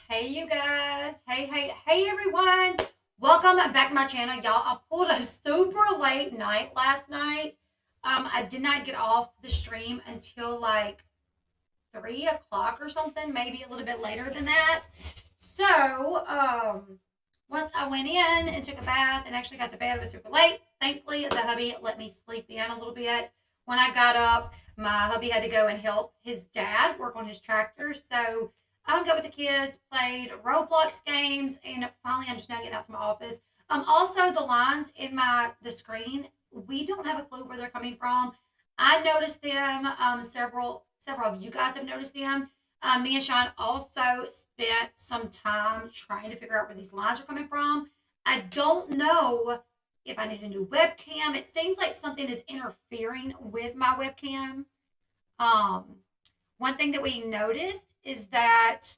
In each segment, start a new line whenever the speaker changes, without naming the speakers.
Hey, you guys. Hey, everyone. Welcome back to my channel, y'all. I pulled a super late night last night. I did not get off the stream until like 3 o'clock or something, maybe a little bit later than that. So, once I went in and took a bath and actually got to bed, it was super late. Thankfully, the hubby let me sleep in a little bit. When I got up, my hubby had to go and help his dad work on his tractor. So I hung out with the kids, played Roblox games, and finally I'm just now getting out to my office. Also the lines in the screen, we don't have a clue where they're coming from. I noticed them. Several of you guys have noticed them. Me and Sean also spent some time trying to figure out where these lines are coming from. I don't know if I need a new webcam. It seems like something is interfering with my webcam. Um, One thing that we noticed is that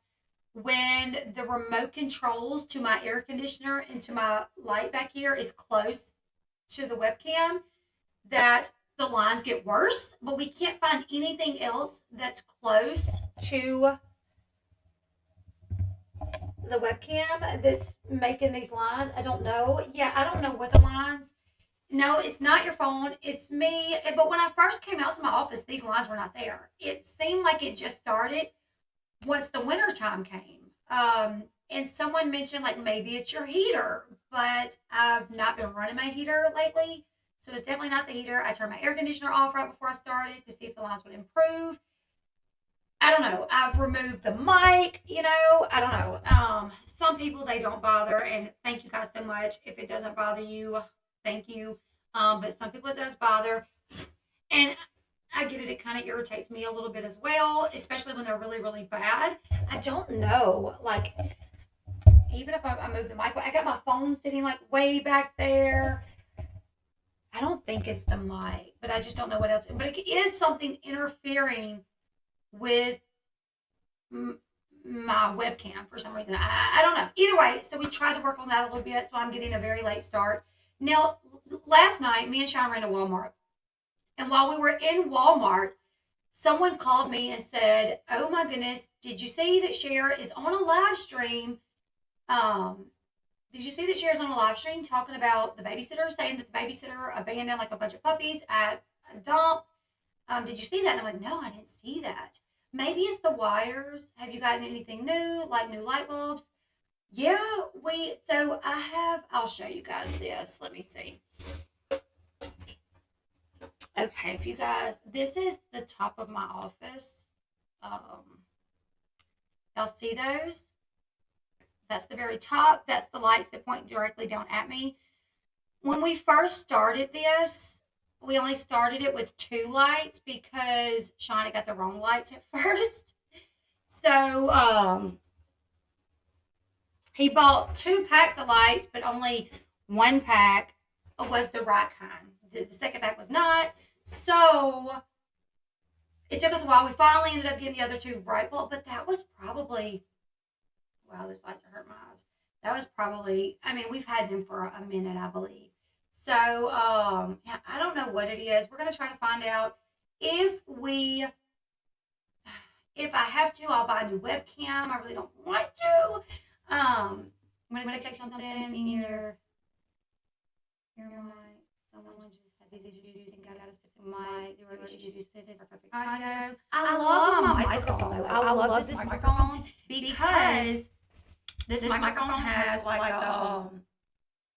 when the remote controls to my air conditioner and to my light back here is close to the webcam, that the lines get worse, but we can't find anything else that's close to the webcam that's making these lines. I don't know. Yeah, I don't know what the lines. No, it's not your phone. It's me. But when I first came out to my office, these lines were not there. It seemed like it just started once the winter time came. And someone mentioned like maybe it's your heater, but I've not been running my heater lately. So it's definitely not the heater. I turned my air conditioner off right before I started to see if the lines would improve. I don't know. I've removed the mic, I don't know. Some people they don't bother, and thank you guys so much. If it doesn't bother you, thank you. But some people it does bother. And I get it, it kind of irritates me a little bit as well, especially when they're really, really bad. I don't know. Like, even if I move the mic, I got my phone sitting like way back there. I don't think it's the mic, but I just don't know what else. But it is something interfering with my webcam for some reason. I don't know. Either way, so we tried to work on that a little bit. So I'm getting a very late start. Now, last night, me and Sean ran to Walmart. And while we were in Walmart, someone called me and said, "Oh my goodness, did you see that Cher is on a live stream? Um, did you see that Cher's on a live stream talking about the babysitter, saying that the babysitter abandoned like a bunch of puppies at a dump? Did you see that?" And I'm like, "No, I didn't see that. Maybe it's the wires. Have you gotten anything new, like new light bulbs?" Yeah, I'll show you guys this. Let me see. Okay, if you guys, this is the top of my office. Um, y'all see those? That's the very top. That's the lights that point directly down at me. When we first started this, we only started it with two lights because Shawnee got the wrong lights at first. So he bought two packs of lights, but only one pack was the right kind. The second pack was not. So it took us a while. We finally ended up getting the other two bright bulb, but that was probably, wow, those lights are hurting my eyes. That was probably, I mean, we've had them for a minute, I believe. So yeah, I don't know what it is. We're gonna try to find out if we, if I have to, I'll buy a new webcam. I really don't want to. I'm gonna take something in your mic. Someone just had these issues and got us to mic. Zero issues. Says it's perfect audio. I love my microphone though. I love this microphone because this microphone has like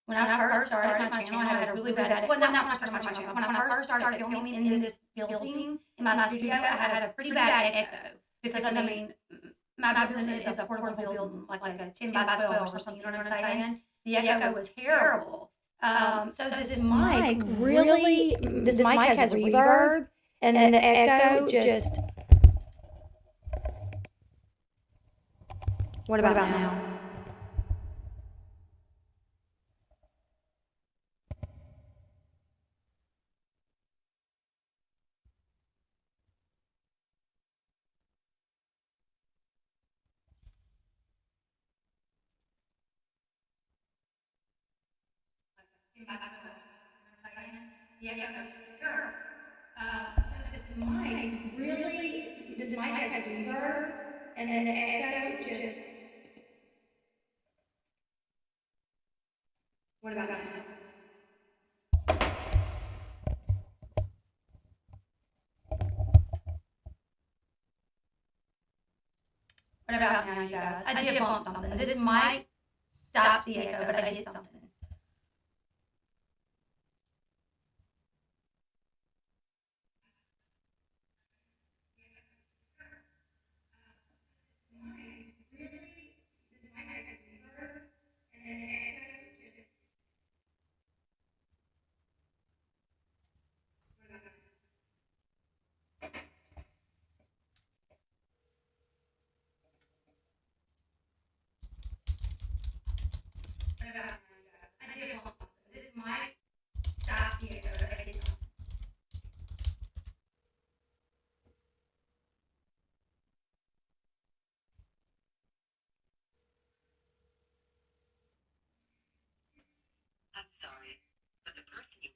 when I first started my channel, I had a really bad, well, not when I started my channel, when I first started filming in this building, in my studio, I had a pretty bad echo. Because, I mean, my building is a portable building, like a 10 by 12 or something, you know what I'm saying? The echo was terrible. So this mic really, this mic has reverb, and then the echo just, what about now? Yeah, that was terrible. So this mic really, this mic has reverb, and then the echo just. What about now? What about now, you guys? I did bump something. This might stop the echo, but I hit something. This might stop the echo, but I hit something.
I'm sorry, but the person you...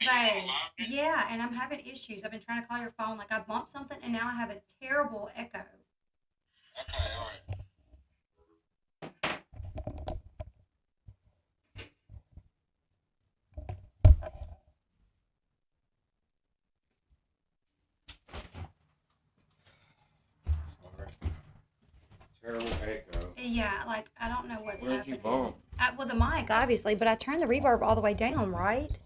Babe, yeah, and I'm having issues. I've been trying to call your phone. Like I bumped something, and now I have a terrible echo.
Okay, all right. Sorry. Terrible echo.
Yeah, like I don't know what's
Where'd you
happening.
bump?
Well, the mic, obviously, but I turned the reverb all the way down, right?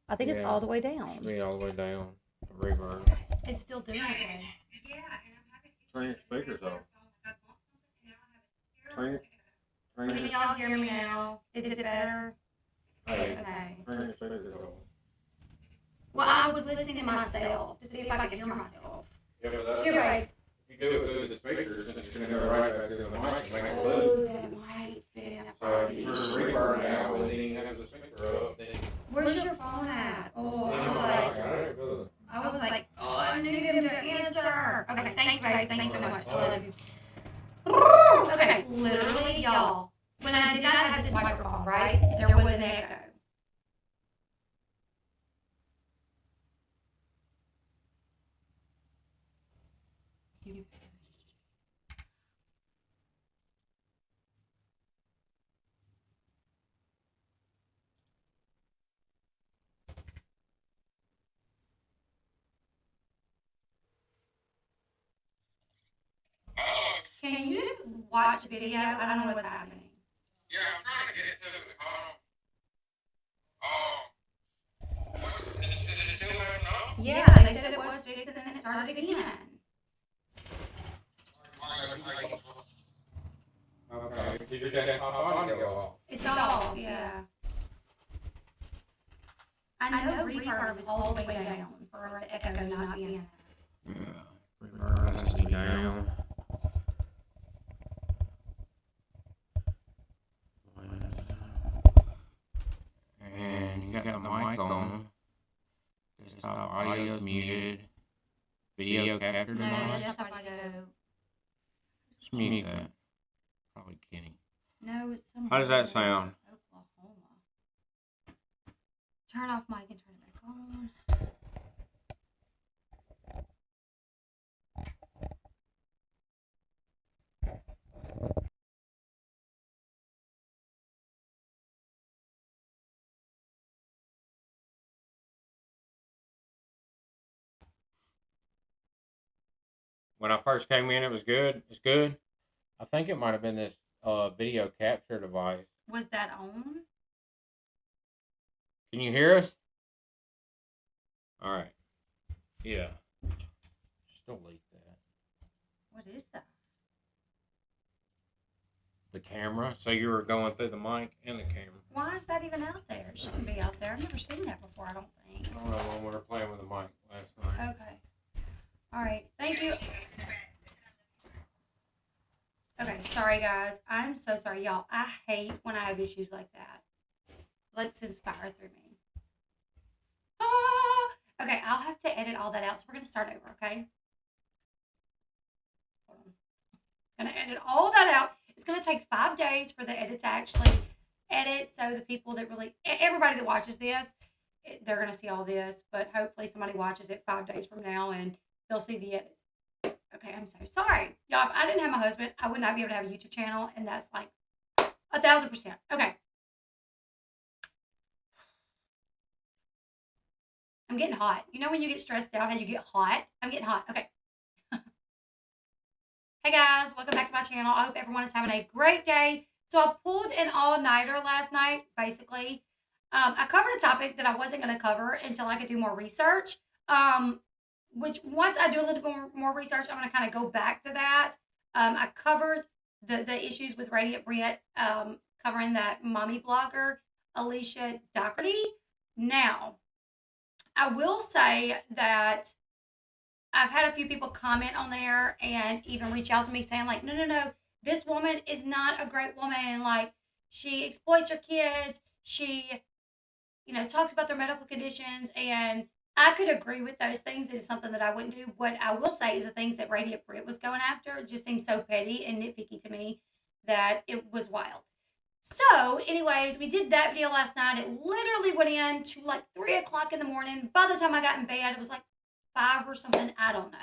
I think it's
Yeah.
all the way
Should
down.
be all the way down. The reverb.
It's still doing it. Yeah, and I'm having
Turn your speakers off. Turn
Can
your
y'all hear me now? Is it better?
hey,
Okay.
turn your speakers off.
Well, I was listening to myself to see if I could hear myself.
Yeah, but that's
Here, babe.
if you do it through the speakers, it's gonna go right back into the mic and make it
Oh,
loop.
that might be a
So if you turn the reverb down, and then you have the speaker up, then
Where's your phone at? Oh, I was like, oh, I need him to answer. Okay, thank you, babe. Thank you so much. I love you. Okay, literally, y'all, when I did not have this microphone, right, there was an echo. Can you watch the video? I don't know what's happening.
Yeah, I'm trying to get it to it. Is it still messing up?
Yeah, they said it was fixed and then it started again.
Okay, did your desktop audio off?
It's off, yeah. I know reverb is all the way down for the echo not being there.
Yeah, reverb has to be down. And you got the mic on. Desktop audio's muted. Video captured or
No,
not?
desktop audio.
Just mute that. Probably Kenny.
No, it's somewhere.
How does that sound?
Oklahoma. Turn off mic and turn it back on.
When I first came in, it was good. It's good. I think it might have been this video capture device.
Was that on?
Can you hear us? All right. Yeah. Just delete that.
What is that?
the camera, so you were going through the mic and the camera.
Why is that even out there? It shouldn't be out there. I've never seen that before, I don't think.
I don't know when we were playing with the mic last night.
Okay. All right. Thank you. Okay. Sorry, guys. I'm so sorry, y'all. I hate when I have issues like that. Let's inspire through me. Ah! Okay. I'll have to edit all that out. So we're going to start over, okay? Hold on. I'm going to edit all that out. It's going to take 5 days for the edit to actually edit. So the people that really, everybody that watches this, they're going to see all this. But hopefully somebody watches it 5 days from now and they'll see the edits. Okay, I'm so sorry. Y'all, if I didn't have my husband, I would not be able to have a YouTube channel. And that's like 1,000%. Okay. I'm getting hot. You know when you get stressed out, how you get hot? I'm getting hot. Okay. Hey guys, welcome back to my channel. I hope everyone is having a great day. So I pulled an all-nighter last night, basically. I covered a topic that I wasn't going to cover until I could do more research. Which once I do a little bit more research, I'm going to kind of go back to that. I covered the issues with Radiant Brit, covering that mommy blogger, Alicia Doherty. Now, I will say that I've had a few people comment on there and even reach out to me saying like, no, this woman is not a great woman. Like, she exploits her kids. She, talks about their medical conditions. And I could agree with those things. It is something that I wouldn't do. What I will say is the things that Radiant Brit was going after just seemed so petty and nitpicky to me that it was wild. So, anyways, we did that video last night. It literally went in to like 3 o'clock in the morning. By the time I got in bed, it was like 5 or something. I don't know.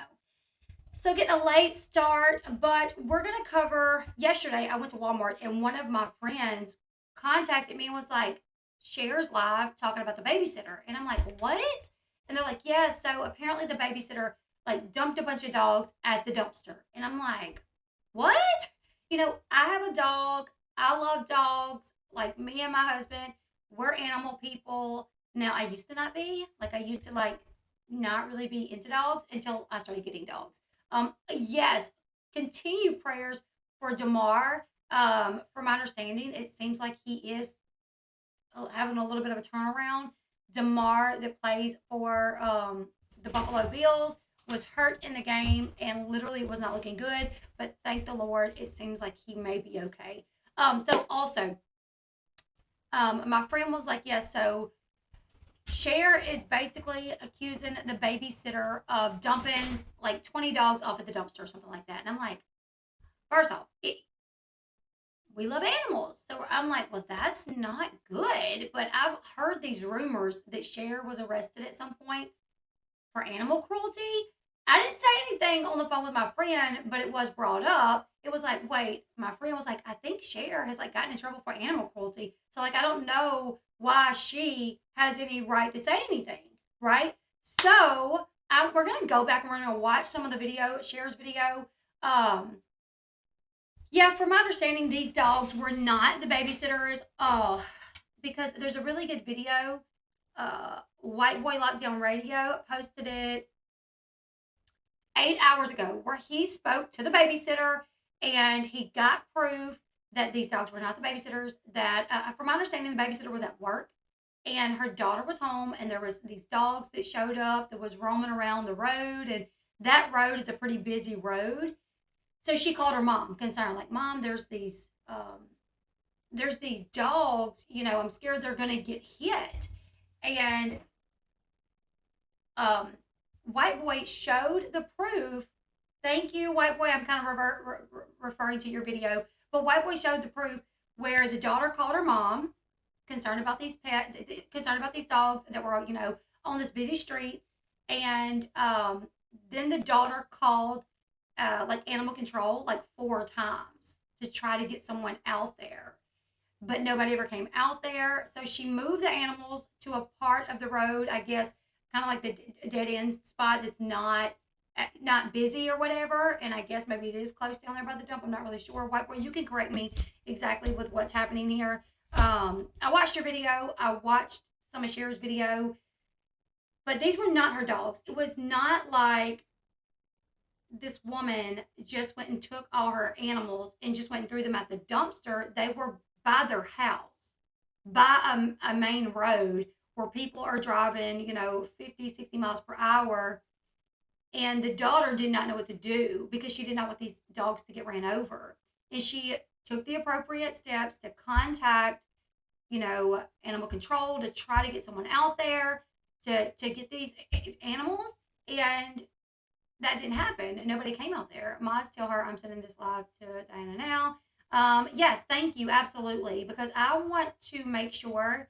So getting a late start, but we're going to cover, yesterday I went to Walmart and one of my friends contacted me and was like, Cher's live talking about the babysitter. And I'm like, what? And they're like, yeah, so apparently the babysitter like dumped a bunch of dogs at the dumpster. And I'm like, what? I have a dog. I love dogs. Like, me and my husband, we're animal people. Now, I used to not be. Like, I used to like not really be into dogs until I started getting dogs. Yes, continue prayers for Damar. From my understanding, it seems like he is having a little bit of a turnaround. Damar, that plays for the Buffalo Bills, was hurt in the game and literally was not looking good. But thank the Lord, it seems like he may be okay. So also, my friend was like, yes, so Cher is basically accusing the babysitter of dumping like 20 dogs off at the dumpster or something like that. And I'm like, first off, we love animals. So I'm like, well, that's not good. But I've heard these rumors that Cher was arrested at some point for animal cruelty. I didn't say anything on the phone with my friend, but it was brought up. It was like, wait, my friend was like, I think Cher has like gotten in trouble for animal cruelty. So like, I don't know why she has any right to say anything, right? So we're going to go back and we're going to watch some of the video, Cher's video. Yeah, from my understanding, these dogs were not the babysitters. Because there's a really good video. Whiteboy Lockdown Radio posted it 8 hours ago where he spoke to the babysitter and he got proof that these dogs were not the babysitters. That, from my understanding, the babysitter was at work and her daughter was home and there was these dogs that showed up that was roaming around the road, and that road is a pretty busy road. So she called her mom, concerned, like, Mom, there's these dogs, I'm scared they're going to get hit. And Whiteboy showed the proof. Thank you, Whiteboy. I'm kind of referring to your video. But Whiteboy showed the proof where the daughter called her mom, concerned about these dogs that were, on this busy street. And then the daughter called like animal control like 4 times to try to get someone out there. But nobody ever came out there. So she moved the animals to a part of the road, I guess, kind of like the dead end spot that's not busy or whatever. And I guess maybe it is close down there by the dump. I'm not really sure. Whiteboy, you can correct me exactly with what's happening here. I watched your video. I watched some of Cher's video. But these were not her dogs. It was not like this woman just went and took all her animals and just went and threw them at the dumpster. They were by their house, by a main road where people are driving, 50, 60 miles per hour. And the daughter did not know what to do because she did not want these dogs to get ran over. And she took the appropriate steps to contact, animal control to try to get someone out there to get these animals. And that didn't happen. Nobody came out there. Maz, tell her I'm sending this live to Diana now. Yes, thank you. Absolutely. Because I want to make sure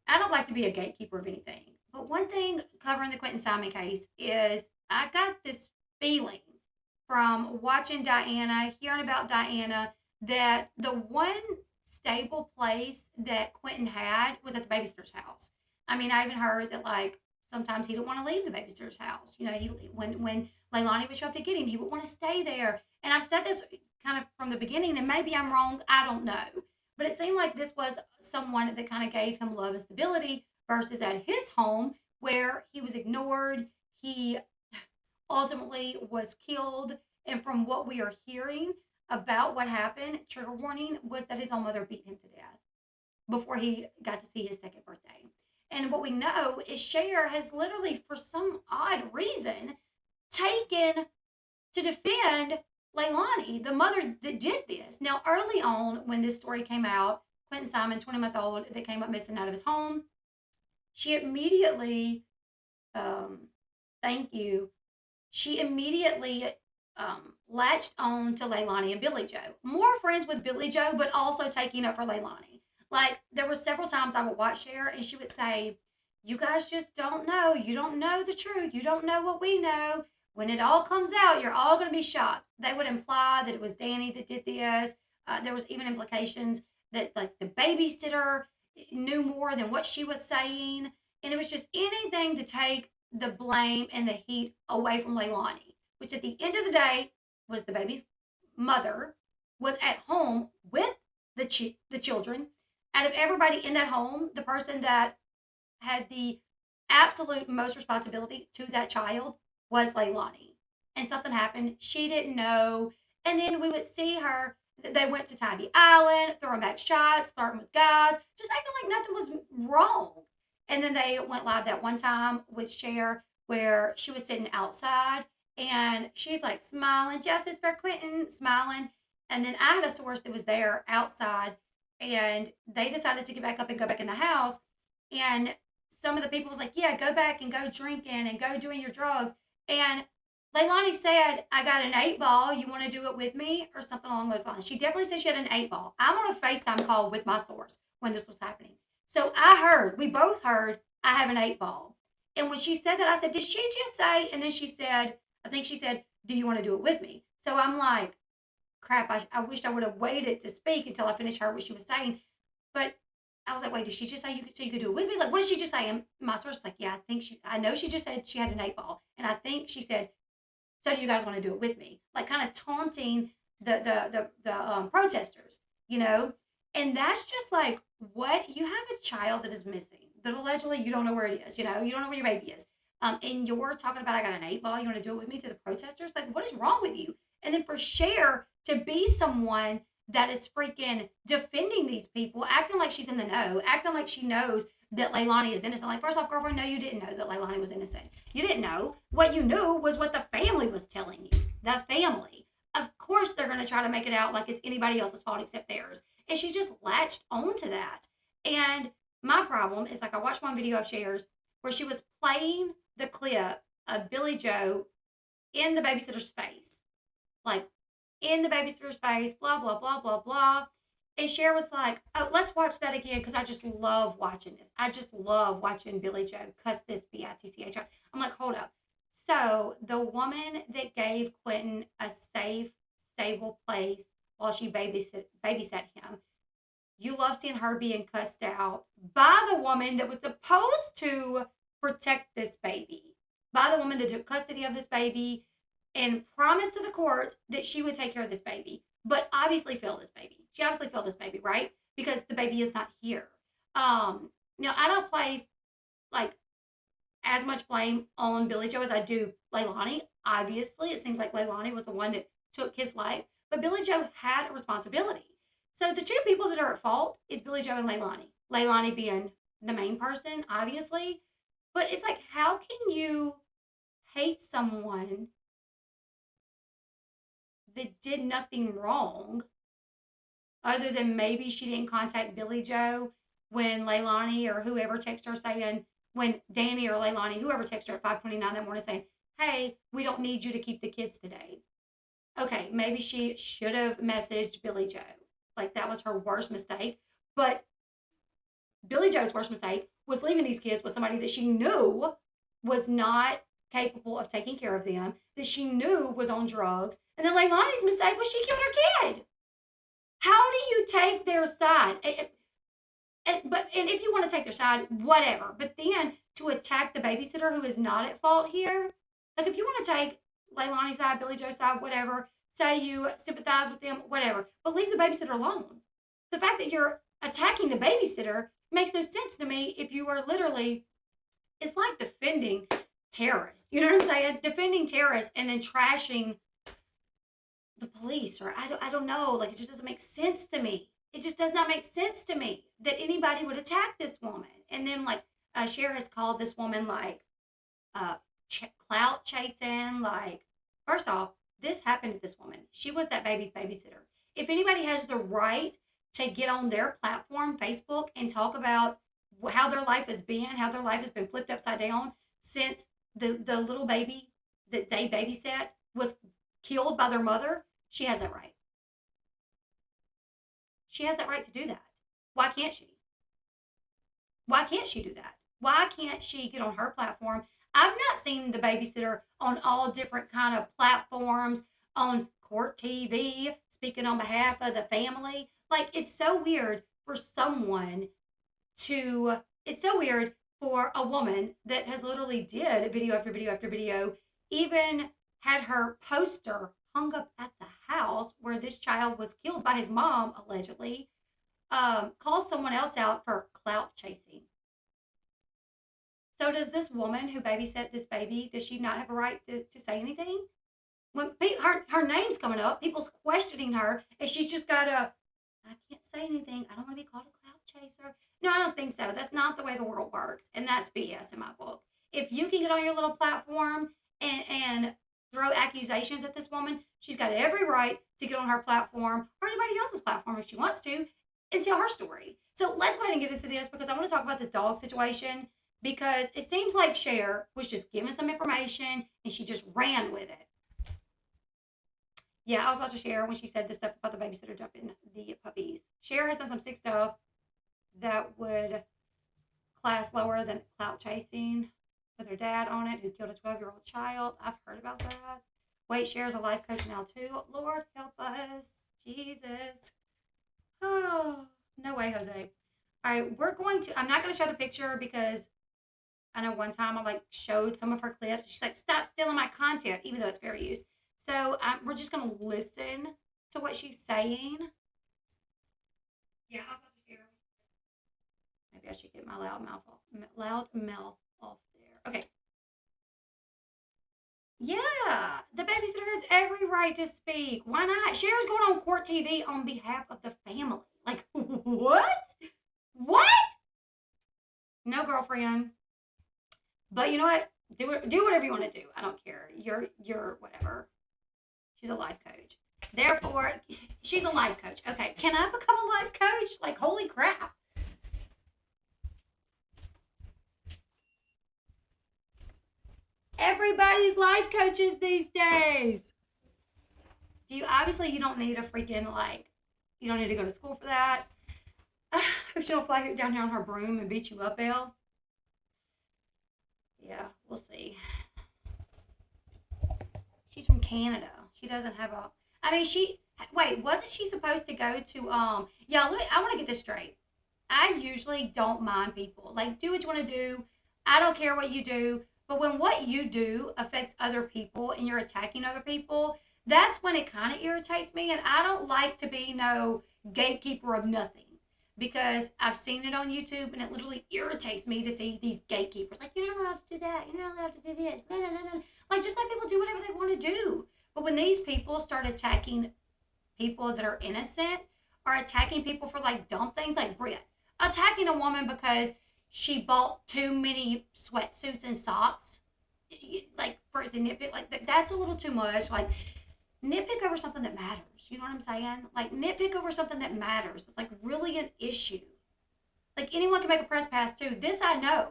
I don't like to be a gatekeeper of anything. But one thing covering the Quinton Simon case is I got this feeling from watching Diana, hearing about Diana, that the one stable place that Quinton had was at the babysitter's house. I mean, I even heard that like sometimes he didn't want to leave the babysitter's house. He when Leilani would show up to get him, he would want to stay there. And I've said this kind of from the beginning, and maybe I'm wrong. I don't know, but it seemed like this was someone that kind of gave him love and stability versus at his home where he was ignored. He ultimately was killed. And from what we are hearing about what happened, trigger warning, was that his own mother beat him to death before he got to see his second birthday. And what we know is Cher has literally, for some odd reason, taken to defend Leilani, the mother that did this. Now, early on, when this story came out, Quinton Simon, 20-month-old, that came up missing out of his home, she immediately, thank you, she immediately latched on to Leilani and Billy Joe. More friends with Billy Joe, but also taking up for Leilani. Like, there were several times I would watch Cher and she would say, you guys just don't know. You don't know the truth. You don't know what we know. When it all comes out, you're all going to be shocked. They would imply that it was Danny that did this. There was even implications that, like, the babysitter knew more than what she was saying. And it was just anything to take the blame and the heat away from Leilani, which at the end of the day was the baby's mother, was at home with the children. Out of everybody in that home, the person that had the absolute most responsibility to that child was Leilani. And something happened. She didn't know. And then we would see her. They went to Tybee Island, throwing back shots, flirting with guys, just acting like nothing was wrong. And then they went live that one time with Cher where she was sitting outside and she's like smiling, justice for Quinton, smiling. And then I had a source that was there outside and they decided to get back up and go back in the house. And some of the people was like, yeah, go back and go drinking and go doing your drugs. And Leilani said, I got an 8-ball. You want to do it with me? Or something along those lines. She definitely said she had an 8-ball. I'm on a FaceTime call with my source when this was happening. So we both heard, I have an 8-ball. And when she said that, I said, did she just say? And then she said, I think she said, do you want to do it with me? So I'm like, crap, I wished I would have waited to speak until I finished heard what she was saying. But I was like, wait, did she just say you could do it with me? Like, what did she just say? And my source was like, yeah, I know she just said she had an 8-ball. And I think she said, so do you guys want to do it with me? Like, kind of taunting the protesters, And that's just like, what? You have a child that is missing, that allegedly you don't know where it is, you don't know where your baby is. And you're talking about, I got an 8-ball, you want to do it with me to the protesters? Like, what is wrong with you? And then for Cher to be someone that is freaking defending these people, acting like she's in the know, acting like she knows that Leilani is innocent. Like, first off, girlfriend, no, you didn't know that Leilani was innocent. You didn't know. What you knew was what the family was telling you. The family. Of course, they're going to try to make it out like it's anybody else's fault except theirs. And she just latched onto that. And my problem is, like, I watched one video of Cher's where she was playing the clip of Billy Joe in the babysitter's face. Like, in the babysitter's face, blah, blah, blah, blah, blah. And Cher was like, oh, let's watch that again because I just love watching this. I just love watching Billy Joe cuss this bitch. I'm like, hold up. So the woman that gave Quinton a safe, stable place while she babysat him, you love seeing her being cussed out by the woman that was supposed to protect this baby, by the woman that took custody of this baby and promised to the court that she would take care of this baby, but obviously failed this baby. She obviously failed this baby, right? Because the baby is not here. Now, I don't place, like, as much blame on Billy Joe as I do, Leilani. Obviously, it seems like Leilani was the one that took his life, but Billy Joe had a responsibility. So the two people that are at fault is Billy Joe and Leilani. Leilani being the main person, obviously. But it's like, how can you hate someone that did nothing wrong other than maybe she didn't contact Billy Joe when Leilani or whoever texted her saying, when Danny or Leilani, whoever texted her at 5:29 that morning saying, hey, we don't need you to keep the kids today. Okay, maybe she should have messaged Billy Joe. Like, that was her worst mistake. But Billy Joe's worst mistake was leaving these kids with somebody that she knew was not capable of taking care of them, that she knew was on drugs. And then Leilani's mistake was she killed her kid. How do you take their side? And if you want to take their side, whatever. But then to attack the babysitter who is not at fault here, like if you want to take Leilani's side, Billy Joe's side, whatever, say you sympathize with them, whatever, but leave the babysitter alone. The fact that you're attacking the babysitter makes no sense to me if you are literally, it's like defending terrorists. You know what I'm saying? Defending terrorists and then trashing the police, or I don't know. Like, it just doesn't make sense to me. It just does not make sense to me that anybody would attack this woman. And then, like, Cher has called this woman, like, clout chasing. Like, first off, this happened to this woman. She was that baby's babysitter. If anybody has the right to get on their platform, Facebook, and talk about how their life has been, how their life has been flipped upside down since the little baby that they babysat was killed by their mother, she has that right. She has that right to do that. Why can't she? Why can't she do that? Why can't she get on her platform? I've not seen the babysitter on all different kind of platforms, on court TV, speaking on behalf of the family. Like, it's so weird for someone to, it's so weird for a woman that has literally did video after video after video, even had her poster hung up at the house where this child was killed by his mom, allegedly, call someone else out for clout chasing. So does this woman who babysat this baby, does she not have a right to say anything? When her name's coming up, people's questioning her, and she's just got to, I can't say anything. I don't want to be called a clout chaser. No, I don't think so. That's not the way the world works, and that's BS in my book. If you can get on your little platform and throw accusations at this woman, she's got every right to get on her platform or anybody else's platform if she wants to and tell her story. So let's go ahead and get into this, because I want to talk about this dog situation, because it seems like Cher was just given some information and she just ran with it. Yeah, I was watching Cher when she said this stuff about the babysitter dumping the puppies. Cher has done some sick stuff that would class lower than clout chasing, with her dad on it, who killed a 12-year-old child. I've heard about that. Wait, Cher's a life coach now too. Lord help us. Jesus. Oh, no way, Jose. All right, I'm not going to show the picture, because I know one time I like showed some of her clips. She's like, stop stealing my content, even though it's fair use. So we're just going to listen to what she's saying. Yeah, I'll talk to Cher. Maybe I should get my loud mouth off there. Okay. Yeah, the babysitter has every right to speak. Why not? Cher's going on court TV on behalf of the family. Like, what? What? No, girlfriend. But you know what? Do whatever you want to do. I don't care. You're whatever. She's a life coach. Therefore, she's a life coach. Okay, can I become a life coach? Like, holy crap. Everybody's life coaches these days. Obviously you don't need a freaking, like, you don't need to go to school for that. If she don't fly down here on her broom and beat you up, Elle. Yeah, we'll see. She's from Canada. She doesn't have a, I mean, wait, wasn't she supposed to go to, yeah, I want to get this straight. I usually don't mind people. Like, do what you want to do. I don't care what you do. But when what you do affects other people and you're attacking other people, that's when it kind of irritates me. And I don't like to be no gatekeeper of nothing. because I've seen it on YouTube and it literally irritates me to see these gatekeepers like, you're not allowed to do that, you're not allowed to do this, no, no, no, no. Like, just let people do whatever they want to do. But when these people start attacking people that are innocent, or attacking people for like dumb things, like Brit attacking a woman because she bought too many sweatsuits and socks, like for it to nitpick, like that's a little too much. Like, nitpick over something that matters. You know what I'm saying? Like, nitpick over something that matters. It's like really an issue. Like, anyone can make a press pass too. This I know.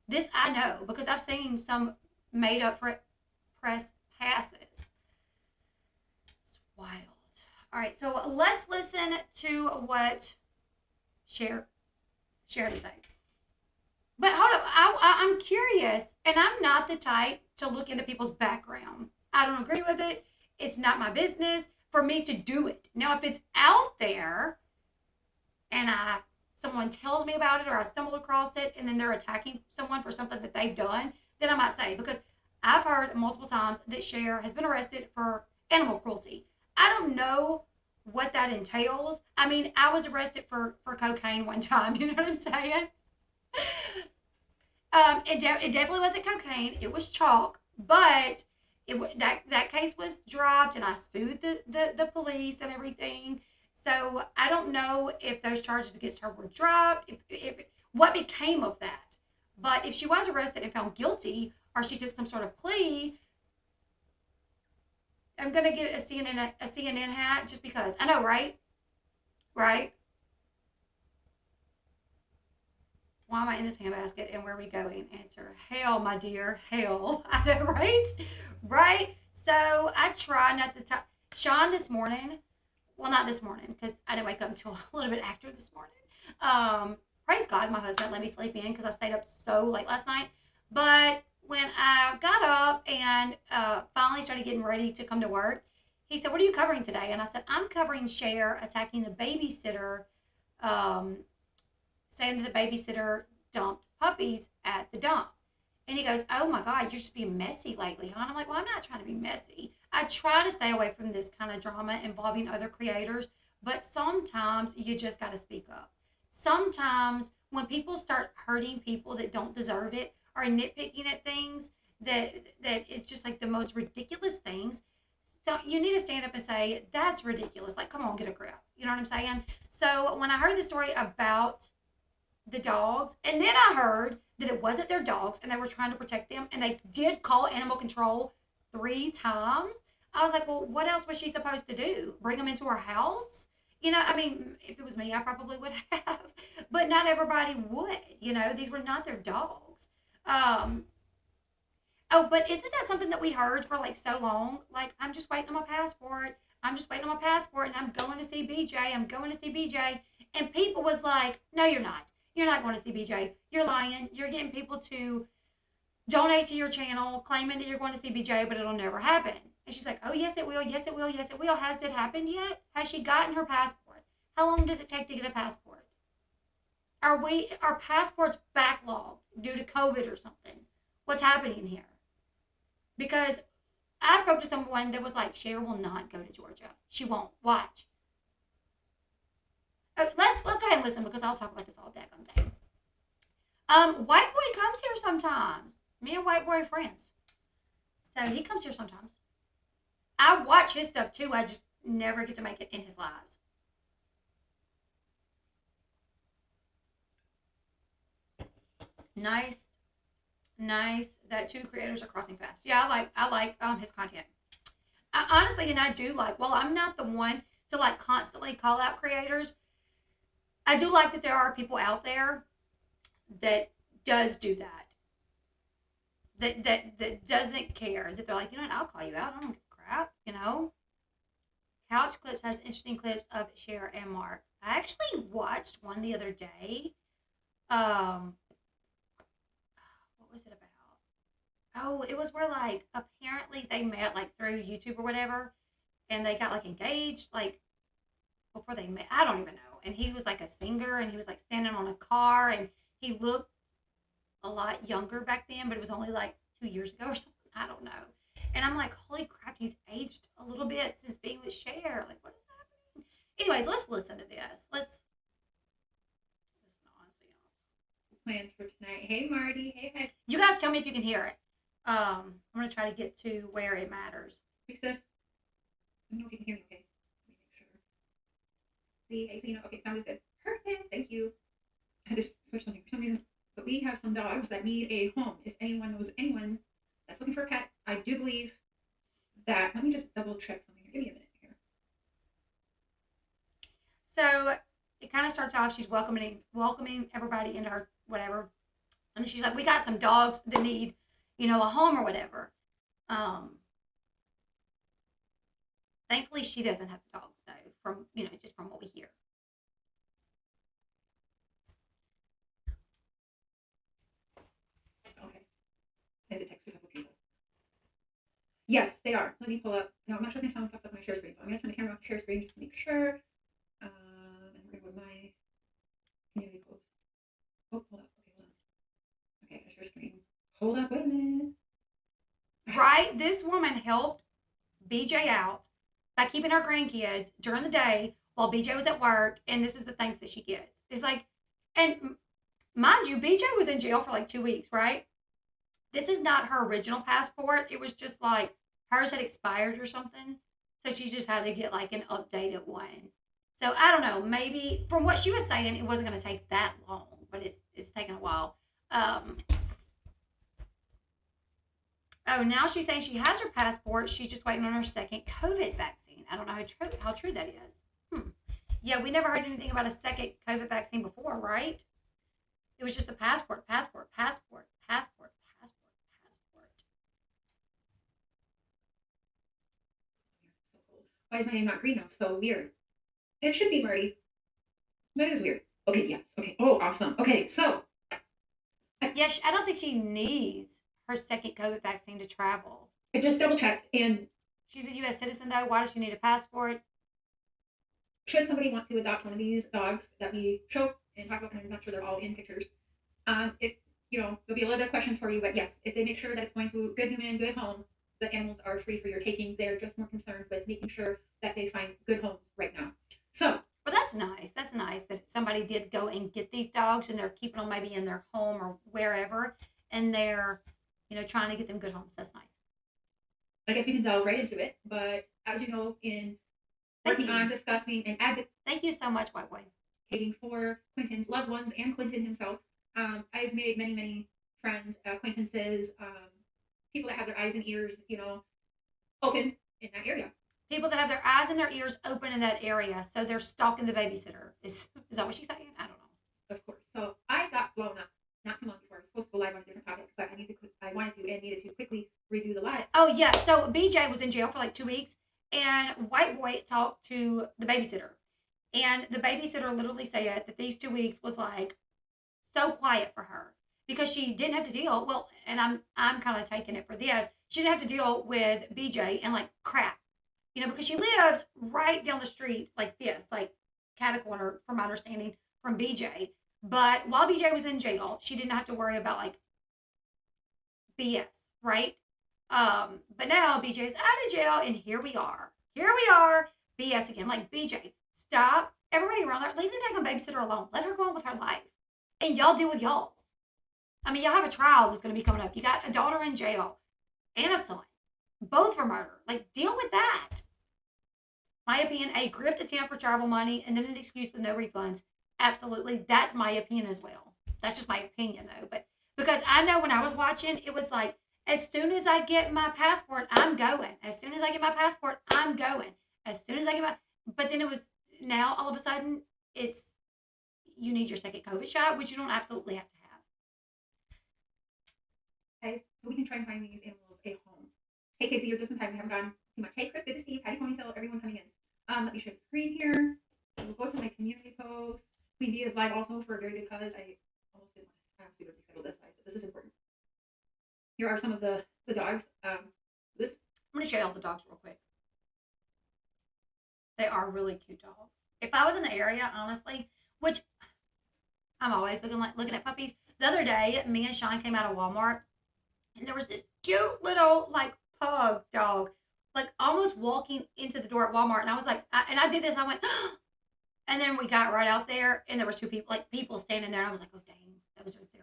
This I know because I've seen some made up for press passes. It's wild. All right, so let's listen to what Cher to say. But hold up, I'm curious, and I'm not the type to look into people's background. I don't agree with it. It's not my business for me to do it. Now, if it's out there and someone tells me about it or I stumble across it and then they're attacking someone for something that they've done, then I might say, because I've heard multiple times that Cher has been arrested for animal cruelty. I don't know what that entails. I mean, I was arrested for cocaine one time. You know what I'm saying? It definitely wasn't cocaine. It was chalk, but that case was dropped, and I sued the police and everything. So I don't know if those charges against her were dropped. If what became of that. But if she was arrested and found guilty, or she took some sort of plea, I'm gonna get a CNN hat just because. I know, right? Right? Why am I in this handbasket and where are we going? Answer, hell, my dear, hell. I know, right? Right? So I try not to talk. Sean this morning, well, not this morning because I didn't wake up until a little bit after this morning. Praise God, my husband let me sleep in because I stayed up so late last night. But when I got up and finally started getting ready to come to work, he said, what are you covering today? And I said, I'm covering Cher attacking the babysitter, saying that the babysitter dumped puppies at the dump. And he goes, oh my God, you're just being messy lately, huh? And I'm like, well, I'm not trying to be messy. I try to stay away from this kind of drama involving other creators, but sometimes you just got to speak up. Sometimes when people start hurting people that don't deserve it, or nitpicking at things that is just like the most ridiculous things, so you need to stand up and say, that's ridiculous. Like, come on, get a grip. You know what I'm saying? So when I heard the story about the dogs, and then I heard that it wasn't their dogs and they were trying to protect them, and they did call animal control 3 times, I was like, well, what else was she supposed to do? Bring them into her house? You know, I mean, if it was me, I probably would have, but not everybody would. You know, these were not their dogs. Oh, but isn't that something that we heard for like so long? Like, I'm just waiting on my passport. I'm just waiting on my passport, and I'm going to see BJ. I'm going to see BJ. And people was like, no, you're not. You're not going to see BJ. You're lying. You're getting people to donate to your channel, claiming that you're going to see BJ, but it'll never happen. And she's like, oh, yes, it will. Yes, it will. Yes, it will. Has it happened yet? Has she gotten her passport? How long does it take to get a passport? Are passports backlogged due to COVID or something? What's happening here? Because I spoke to someone that was like, Cher will not go to Georgia. She won't. Watch. Let's go ahead and listen because I'll talk about this all daggone day. Whiteboy comes here sometimes. Me and Whiteboy are friends. So he comes here sometimes. I watch his stuff too. I just never get to make it in his lives. Nice that 2 creators are crossing paths. Yeah, I like his content. Honestly, and I do like, well, I'm not the one to like constantly call out creators. I do like that there are people out there that does do that. That doesn't care. That they're like, you know what, I'll call you out. I don't give a crap, you know. Couch Clips has interesting clips of Cher and Mark. I actually watched one the other day. What was it about? Oh, it was where like apparently they met like through YouTube or whatever, and they got like engaged like before they met. I don't even know. And he was like a singer, and he was like standing on a car, and he looked a lot younger back then, but it was only like 2 years ago or something. I don't know. And I'm like, holy crap, he's aged a little bit since being with Cher. Like, what is happening? Anyways, let's listen to this.
planned for tonight. Hey, Marty. Hey, hi.
You guys tell me if you can hear it. I'm gonna try to get to where it matters.
Hey, sis. I don't know if you can hear me okay. Let me make sure. See, hey, Selena. Okay, sound is good. Perfect. Thank you. I had to switch something for some reason. But we have some dogs that need a home. If anyone knows anyone that's looking for a cat, I do believe that. Let me just double check something here. Give me a minute here.
So it kind of starts off. She's welcoming everybody into her whatever, and then she's like, "We got some dogs that need, a home or whatever." Thankfully, she doesn't have dogs though. From just from what we hear.
Okay. I had to text a couple people. Yes, they are. Let me pull up. No, I'm not sure if my sound pops up on my share screen, so I'm going to turn the camera off the share screen just to make sure. And we're going to go to my community post. Oh, hold up. Okay, hold on. Okay, I share screen. Hold up, wait a minute.
Right? This woman helped BJ out by keeping her grandkids during the day while BJ was at work, and this is the thanks that she gets. It's like, and mind you, BJ was in jail for like 2 weeks, right? This is not her original passport. It was just like hers had expired or something. So she just had to get like an updated one. So I don't know. Maybe from what she was saying, it wasn't going to take that long, but it's taken a while. Oh, now she's saying she has her passport. She's just waiting on her second COVID vaccine. I don't know how true that is. Yeah, we never heard anything about a second COVID vaccine before, right? It was just a passport.
Why is my name not green now? So weird. It should be Marty. That is weird. Okay, yes. Okay. Oh, awesome. Okay, so.
Yeah, I don't think she needs her second COVID vaccine to travel.
I just double checked, and
she's a U.S. citizen, though. Why does she need a passport?
Should somebody want to adopt one of these dogs that we show and talk about, and I'm not sure they're all in pictures. If there'll be a little bit of questions for you, but yes, if they make sure that it's going to good human, good home, the animals are free for your taking. They're just more concerned with making sure that they find good homes right now. So.
Well, that's nice. That's nice that somebody did go and get these dogs and they're keeping them maybe in their home or wherever, and they're, trying to get them good homes. That's nice.
I guess we can delve right into it, but as you know, in working on discussing and advocating.
Thank you so much, Whiteboy.
For Quinton's loved ones and Quinton himself, I've made many, many friends, acquaintances, people that have their eyes and ears, open in that area.
People that have their eyes and their ears open in that area, so they're stalking the babysitter. Is that what she's saying? I don't know.
Of course. So I got blown up not too long before. I was supposed to go live on a different topic, but I wanted to and needed to quickly redo the live.
Oh yeah. So BJ was in jail for like 2 weeks, and Whiteboy talked to the babysitter, and the babysitter literally said that these 2 weeks was like so quiet for her because she didn't have to deal. Well, and I'm kind of taking it for this. She didn't have to deal with BJ and like crap. Because she lives right down the street like this, like cat a corner, from my understanding, from BJ. But while BJ was in jail, she didn't have to worry about like BS, right? But now BJ's out of jail, and here we are, BS again. Like, BJ, stop. Everybody around there, leave the damn babysitter alone. Let her go on with her life, and y'all deal with y'all's. I mean, y'all have a trial that's going to be coming up. You got a daughter in jail and a son, both for murder. Like, deal with that. My opinion, a grift attempt for travel money and then an excuse with no refunds. Absolutely. That's my opinion as well. That's just my opinion, though. But because I know when I was watching, it was like, as soon as I get my passport, I'm going. As soon as I get my passport, I'm going. As soon as I get my... But then it was... Now, all of a sudden, it's... You need your second COVID shot, which you don't absolutely have to have.
Okay, so we can try and find these animals a home. Hey, Casey, you're just in time. We haven't gone too much. Hey, Chris, good to see you. Patty Ponytail, everyone coming in. Let me share the screen here. We'll go to my community post. Queen Bee is live also for a very good cause. I almost didn't. I obviously would reschedule this, but this is important. Here are some of the dogs. I'm
going to show you all the dogs real quick. They are really cute dogs. If I was in the area, honestly, which I'm always looking at puppies. The other day, me and Sean came out of Walmart, and there was this cute little like pug dog, like almost walking into the door at Walmart, and I was like, I did this. I went, and then we got right out there, and there was two people standing there, and I was like, oh dang,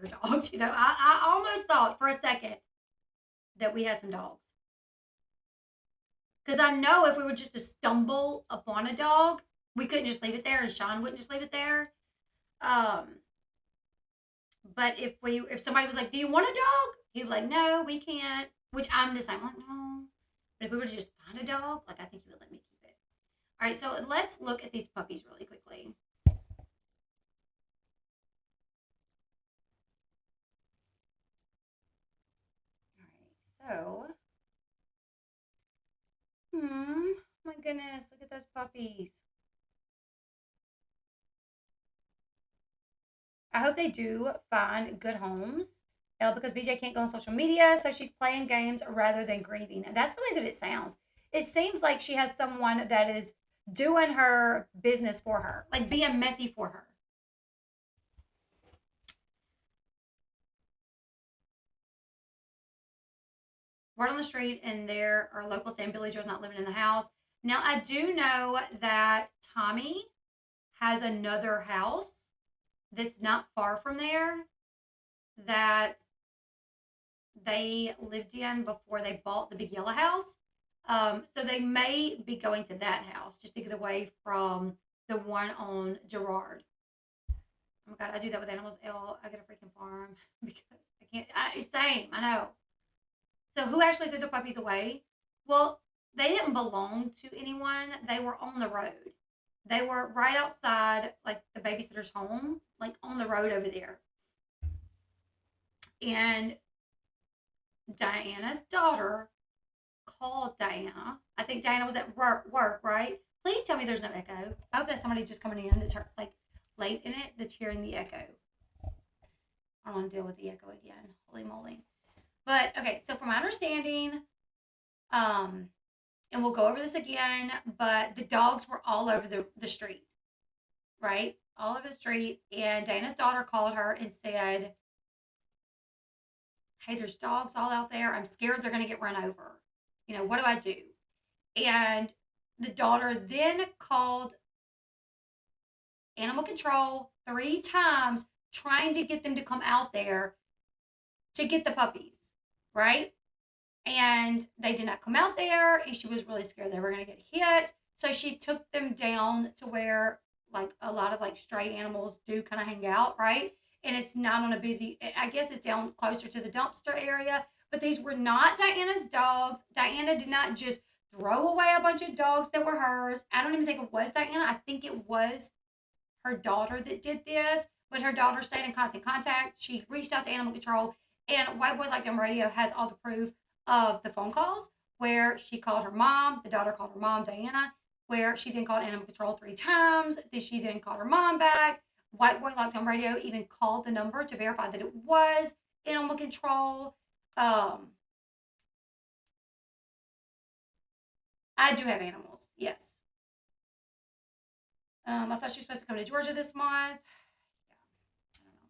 they're your dogs. You know, I almost thought for a second that we had some dogs. Because I know if we were just to stumble upon a dog, we couldn't just leave it there, and Sean wouldn't just leave it there. But if somebody was like, "Do you want a dog?" He'd be like, "No, we can't." Which I'm the same. I'm like, no. But if we were to just find a dog, like I think he would let me keep it. All right, so let's look at these puppies really quickly. All right, so my goodness, look at those puppies. I hope they do find good homes. Because BJ can't go on social media, so she's playing games rather than grieving. And that's the way that it sounds. It seems like she has someone that is doing her business for her, like being messy for her. Word on the street, and there are locals saying Billy Joe's not living in the house. Now, I do know that Tommy has another house that's not far from there that they lived in before they bought the big yellow house. So they may be going to that house just to get away from the one on Gerard. Oh my God, I do that with animals. I get a freaking farm because I can't. Same, I know. So who actually threw the puppies away? Well, they didn't belong to anyone. They were on the road. They were right outside, like the babysitter's home, like on the road over there. And Diana's daughter called Diana. I think Diana was at work, right? Please tell me there's no echo. I hope that's somebody just coming in that's like late in it that's hearing the echo. I don't want to deal with the echo again. Holy moly. But okay, so from my understanding, and we'll go over this again, but the dogs were all over the street, right? All over the street. And Diana's daughter called her and said, "Hey, there's dogs all out there. I'm scared they're going to get run over. You know, what do I do?" And the daughter then called animal control 3 times, trying to get them to come out there to get the puppies, right? And they did not come out there, and she was really scared they were going to get hit. So she took them down to where like a lot of like stray animals do kind of hang out, right? And it's not on a busy, I guess it's down closer to the dumpster area. But these were not Diana's dogs. Diana did not just throw away a bunch of dogs that were hers. I don't even think it was Diana. I think it was her daughter that did this. But her daughter stayed in constant contact. She reached out to animal control. And White Boys Like Them Radio has all the proof of the phone calls where she called her mom. The daughter called her mom, Diana, where she then called animal control 3 times. Then she then called her mom back. White Boy Lockdown Radio even called the number to verify that it was animal control. I do have animals, yes. I thought she was supposed to come to Georgia this month. Yeah, I don't know.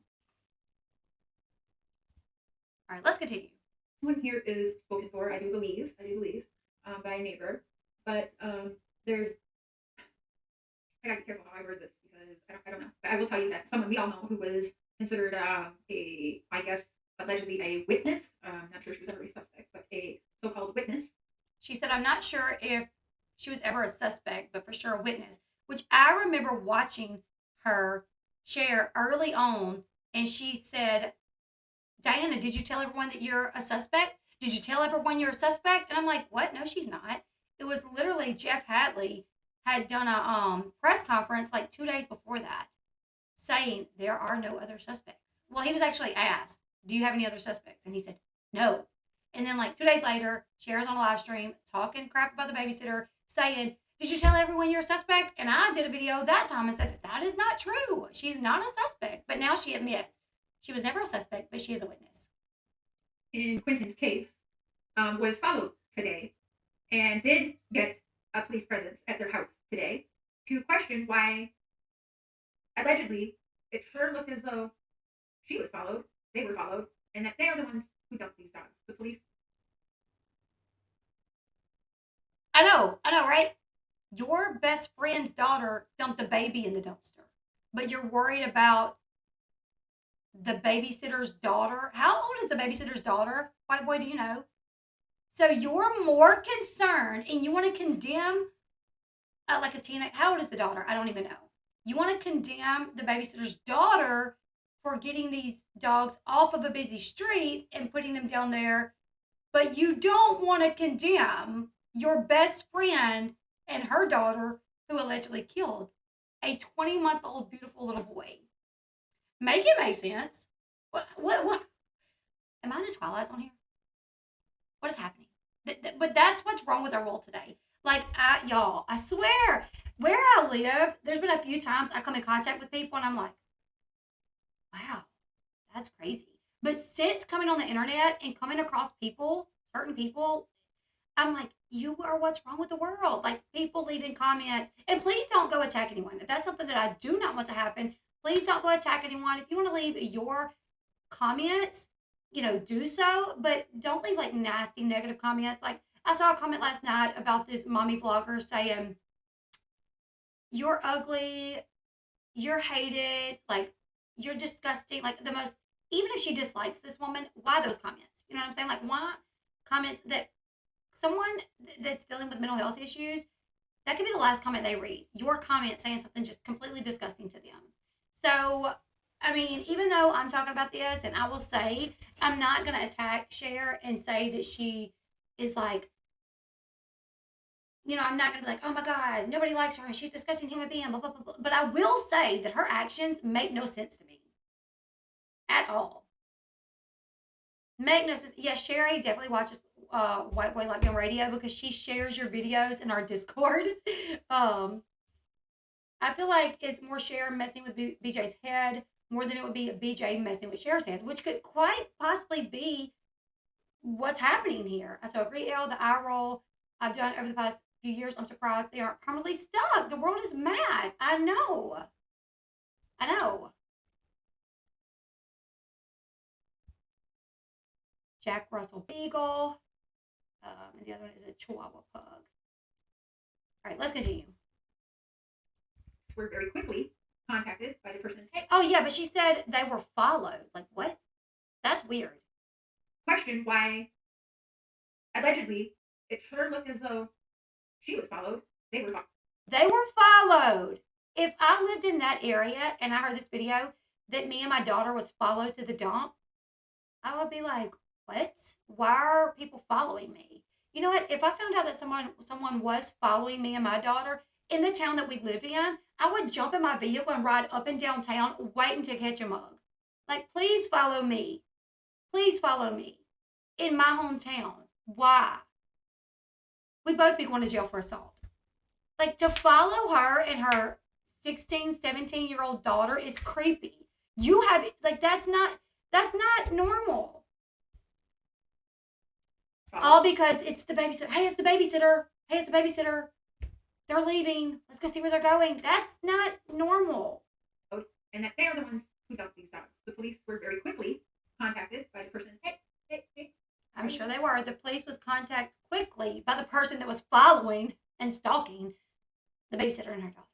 All right, let's continue.
Someone here is spoken for, I do believe, by a neighbor. But there's, I gotta be careful how I word this because I don't know. But I will tell you that someone we all know who was considered I guess, allegedly a witness. Not sure she was ever a suspect, but a so-called witness.
She said, "I'm not sure if she was ever a suspect, but for sure a witness," which I remember watching her share early on. And she said, "Diana, did you tell everyone that you're a suspect? Did you tell everyone you're a suspect?" And I'm like, "What? No, she's not." It was literally Jeff Hadley had done a press conference like 2 days before that saying there are no other suspects. Well, he was actually asked, "Do you have any other suspects?" And he said, "No." And then like 2 days later, Cher's on a live stream talking crap about the babysitter, saying, "Did you tell everyone you're a suspect?" And I did a video that time and said, "That is not true. She's not a suspect." But now she admits she was never a suspect, but she is a witness.
In Quinton's case, was followed today and did get a police presence at their house today to question why allegedly it sure looked as though she was followed, they were followed, and that they are the ones who dumped these dogs. The police.
I know, right? Your best friend's daughter dumped a baby in the dumpster, but you're worried about the babysitter's daughter. How old is the babysitter's daughter? White boy, do you know? So you're more concerned and you want to condemn like a teenage. How old is the daughter? I don't even know. You want to condemn the babysitter's daughter for getting these dogs off of a busy street and putting them down there, but you don't want to condemn your best friend and her daughter who allegedly killed a 20-month-old beautiful little boy. Make it make sense. What? Am I in the Twilight Zone here? What is happening? But that's what's wrong with our world today. Like, y'all, I swear, where I live, there's been a few times I come in contact with people and I'm like, wow, that's crazy. But since coming on the internet and coming across people, certain people, I'm like, you are what's wrong with the world. Like, people leaving comments. And please don't go attack anyone. If that's something that I do not want to happen, please don't go attack anyone. If you want to leave your comments, do so. But don't leave, like, nasty, negative comments. Like, I saw a comment last night about this mommy vlogger saying, you're ugly, you're hated, like, you're disgusting. Like, the most, even if she dislikes this woman, why those comments? You know what I'm saying? Like, why comments that someone that's dealing with mental health issues, that could be the last comment they read. Your comment saying something just completely disgusting to them. So, I mean, even though I'm talking about this, and I will say, I'm not going to attack Cher and say that she is like, I'm not going to be like, oh my God, nobody likes her and she's a disgusting human being, blah, blah, blah, blah. But I will say that her actions make no sense to me at all. Make no sense. Yeah, Sherry definitely watches Whiteboy Like on radio because she shares your videos in our Discord. I feel like it's more Cher messing with BJ's head more than it would be BJ messing with Cher's head, which could quite possibly be what's happening here. I so agree, Elle, the eye roll I've done over the past few years. I'm surprised they aren't permanently stuck. The world is mad. I know. Jack Russell Beagle. And the other one is a Chihuahua Pug. All right, let's continue.
Were very quickly contacted by the person.
Oh, yeah, but she said they were followed. Like, what? That's weird.
Question why, allegedly, it sure looked as though she was followed. They were
followed. If I lived in that area and I heard this video that me and my daughter was followed to the dump, I would be like, what? Why are people following me? You know what? If I found out that someone was following me and my daughter in the town that we live in, I would jump in my vehicle and ride up and down town waiting to catch a mug. Like, please follow me. Please follow me in my hometown. Why? We'd both be going to jail for assault. Like, to follow her and her 16, 17-year-old daughter is creepy. You have, like, that's not normal. All because it's the babysitter. Hey, it's the babysitter. Hey, it's the babysitter. They're leaving. Let's go see where they're going. That's not normal.
And that they are the ones who dumped these dogs. The police were very quickly contacted by the person. Hey.
I'm sure they were. The police was contacted quickly by the person that was following and stalking the babysitter and her dog.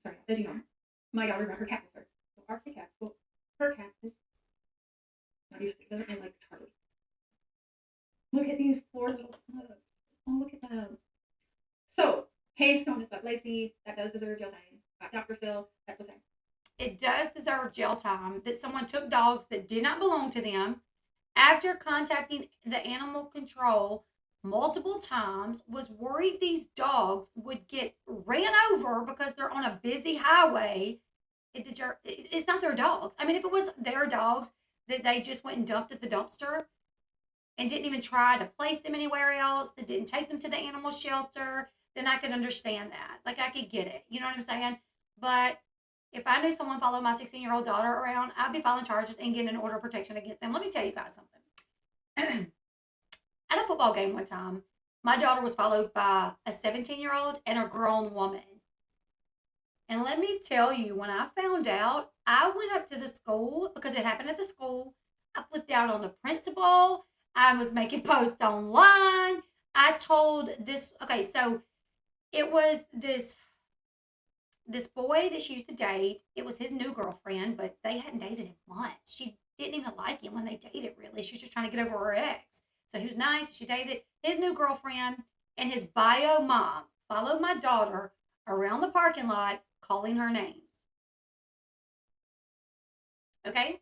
Sorry, as you know, my daughter brought her cat with her. So our cat, well, her cat is not used to, doesn't really like Charlie. Look at these poor little pugs. Oh, look at them. So, Hailstone is about Lacey. That does deserve jail time. Dr. Phil, that's what's happening.
It does deserve jail time that someone took dogs that did not belong to them after contacting the animal control multiple times, was worried these dogs would get ran over because they're on a busy highway. It's not their dogs. I mean, if it was their dogs that they just went and dumped at the dumpster and didn't even try to place them anywhere else, that didn't take them to the animal shelter, then I could understand that. Like, I could get it. You know what I'm saying? But if I knew someone followed my 16-year-old daughter around, I'd be filing charges and getting an order of protection against them. Let me tell you guys something. At a football game one time, my daughter was followed by a 17-year-old and a grown woman. And let me tell you, when I found out, I went up to the school because it happened at the school. I flipped out on the principal. I was making posts online. I told this, okay, so it was this this boy that she used to date, it was his new girlfriend, but they hadn't dated in months. She didn't even like him when they dated, really. She was just trying to get over her ex. So he was nice. She dated his new girlfriend, and his bio mom followed my daughter around the parking lot calling her names. Okay?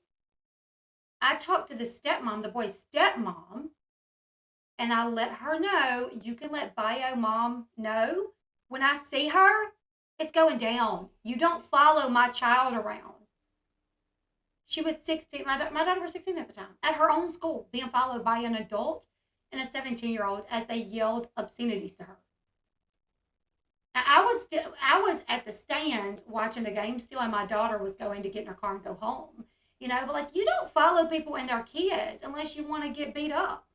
I talked to the stepmom, the boy's stepmom, and I let her know, you can let bio mom know when I see her, it's going down. You don't follow my child around. She was 16. My daughter was 16 at the time, at her own school, being followed by an adult and a 17-year-old as they yelled obscenities to her. I was at the stands watching the game still, and my daughter was going to get in her car and go home. You know, but like, you don't follow people and their kids unless you want to get beat up,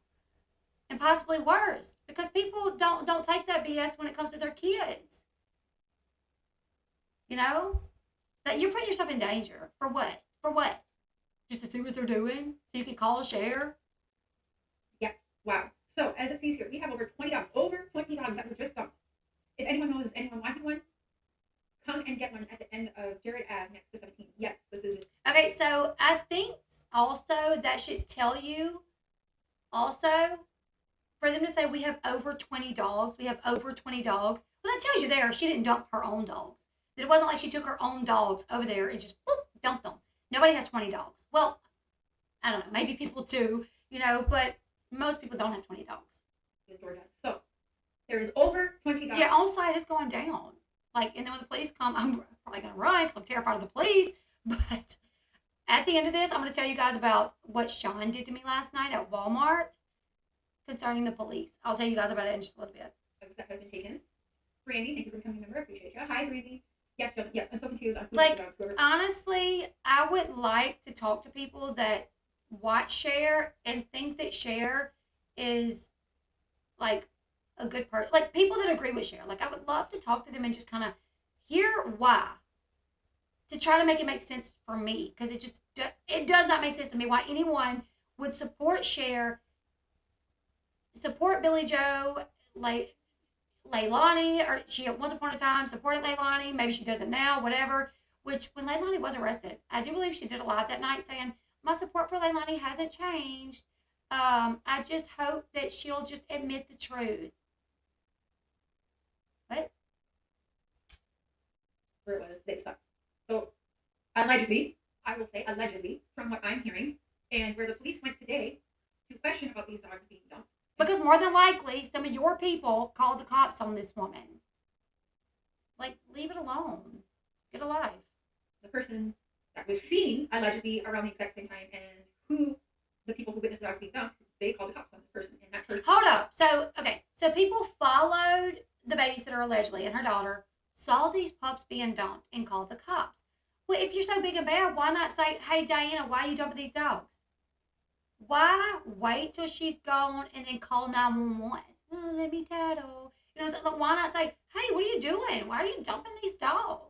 and possibly worse, because people don't take that BS when it comes to their kids. You know, that you're putting yourself in danger for what? For what? Just to see what they're doing, so you can call Cher.
Yes. Wow. So as it says here, we have over 20 dogs. Over 20 dogs that were just dumped. If anyone knows anyone wanting one, come and get one at the end of Jared Ave next to 17. Yes, this is it.
Okay, so I think also that should tell you also for them to say we have over 20 dogs. We have over 20 dogs. Well, that tells you there she didn't dump her own dogs. That it wasn't like she took her own dogs over there and just boop, dumped them. Nobody has 20 dogs. Well, I don't know. Maybe people do, you know, but most people don't have 20 dogs.
In Georgia. So there is over 20 dogs.
Yeah, on site it's going down. Like, and then when the police come, I'm probably going to run because I'm terrified of the police. But at the end of this, I'm going to tell you guys about what Sean did to me last night at Walmart concerning the police. I'll tell you guys about it in just a little bit.
Dogs that have been taken. Brandy, thank you for becoming a member. I appreciate you. Hi, Brandy. Yes, John. Yes, I'm so confused. I'm
Like, honestly, I would like to talk to people that watch Cher and think that Cher is like a good person. Like, people that agree with Cher. Like, I would love to talk to them and just kind of hear why. To try to make it make sense for me. Because it does not make sense to me why anyone would support Cher, support Billy Joe, like Leilani, or she once upon a time supported Leilani. Maybe she doesn't now, whatever. Which, when Leilani was arrested, I do believe she did a live that night saying, my support for Leilani hasn't changed. I just hope that she'll just admit the truth. What?
Where it was, they suck. So, allegedly, I will say allegedly, from what I'm hearing, and where the police went today to question about these dogs being dumped.
Because more than likely, some of your people called the cops on this woman. Like, leave it alone. Get a life.
The person that was seen allegedly around the exact same time, and who the people who witnessed the dogs being dumped, they called the cops on this person, and that person.
Hold up. So, okay. So people followed the babysitter allegedly and her daughter, saw these pups being dumped, and called the cops. Well, if you're so big and bad, why not say, hey, Diana, why are you dumping these dogs? Why wait till she's gone and then call 911? Oh, let me tattle. You know, so why not say, hey, what are you doing? Why are you dumping these dogs?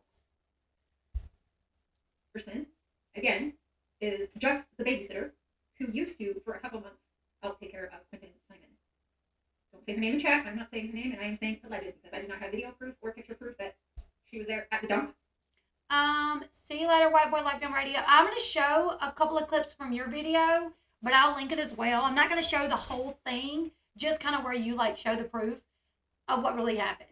Person, again, is just the babysitter who used to, for a couple months, help take care of Quinton Simon. Don't say her name in chat. I'm not saying her name, and I am saying it's alleged because I do not have video proof or picture proof that she was there at the dump.
See you later, Whiteboy Lockdown Radio. I'm going to show a couple of clips from your video, but I'll link it as well. I'm not going to show the whole thing, just kind of where you like show the proof of what really happened.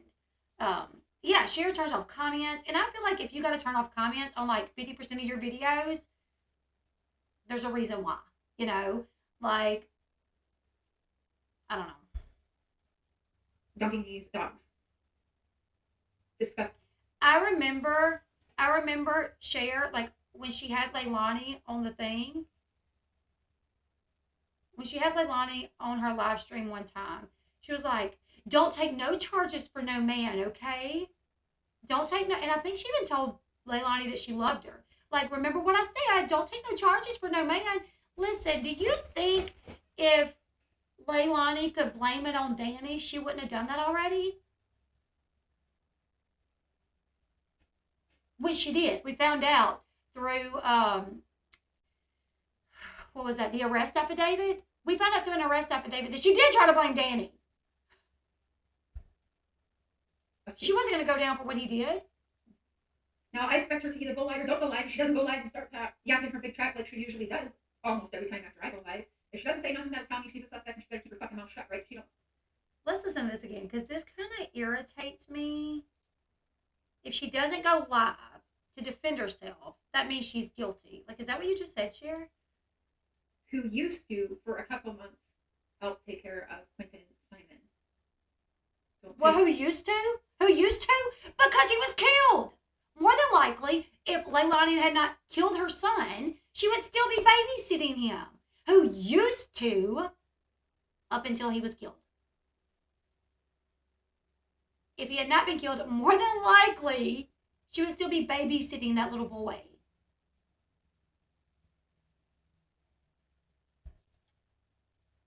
Yeah, Cher turns off comments, and I feel like if you got to turn off comments on like 50% of your videos, there's a reason why. You know, like, I don't know.
Dumping these dogs. Disgusting.
I remember Cher, like, when she had Leilani on the thing. When she had Leilani on her live stream one time, she was like, don't take no charges for no man, okay? Don't take no, and I think she even told Leilani that she loved her. Like, remember what I said, don't take no charges for no man. Listen, do you think if Leilani could blame it on Danny, she wouldn't have done that already? Which she did. We found out through, what was that, the arrest affidavit? We found out through an arrest affidavit that she did try to blame Danny. She wasn't going to go down for what he did.
Now, I expect her to either go live or don't go live. If she doesn't go live and start yapping her big trap like she usually does almost every time after I go live, if she doesn't say nothing, that'll tell me she's a suspect and she better keep her fucking mouth shut, right? She don't.
Let's listen to this again because this kind of irritates me. If she doesn't go live to defend herself, that means she's guilty. Like, is that what you just said, Cher?
Who used to, for a couple months, help take care of Quinton Simon.
Well, who used to? Who used to? Because he was killed. More than likely, if Leilani had not killed her son, she would still be babysitting him. Who used to, up until he was killed. If he had not been killed, more than likely, she would still be babysitting that little boy.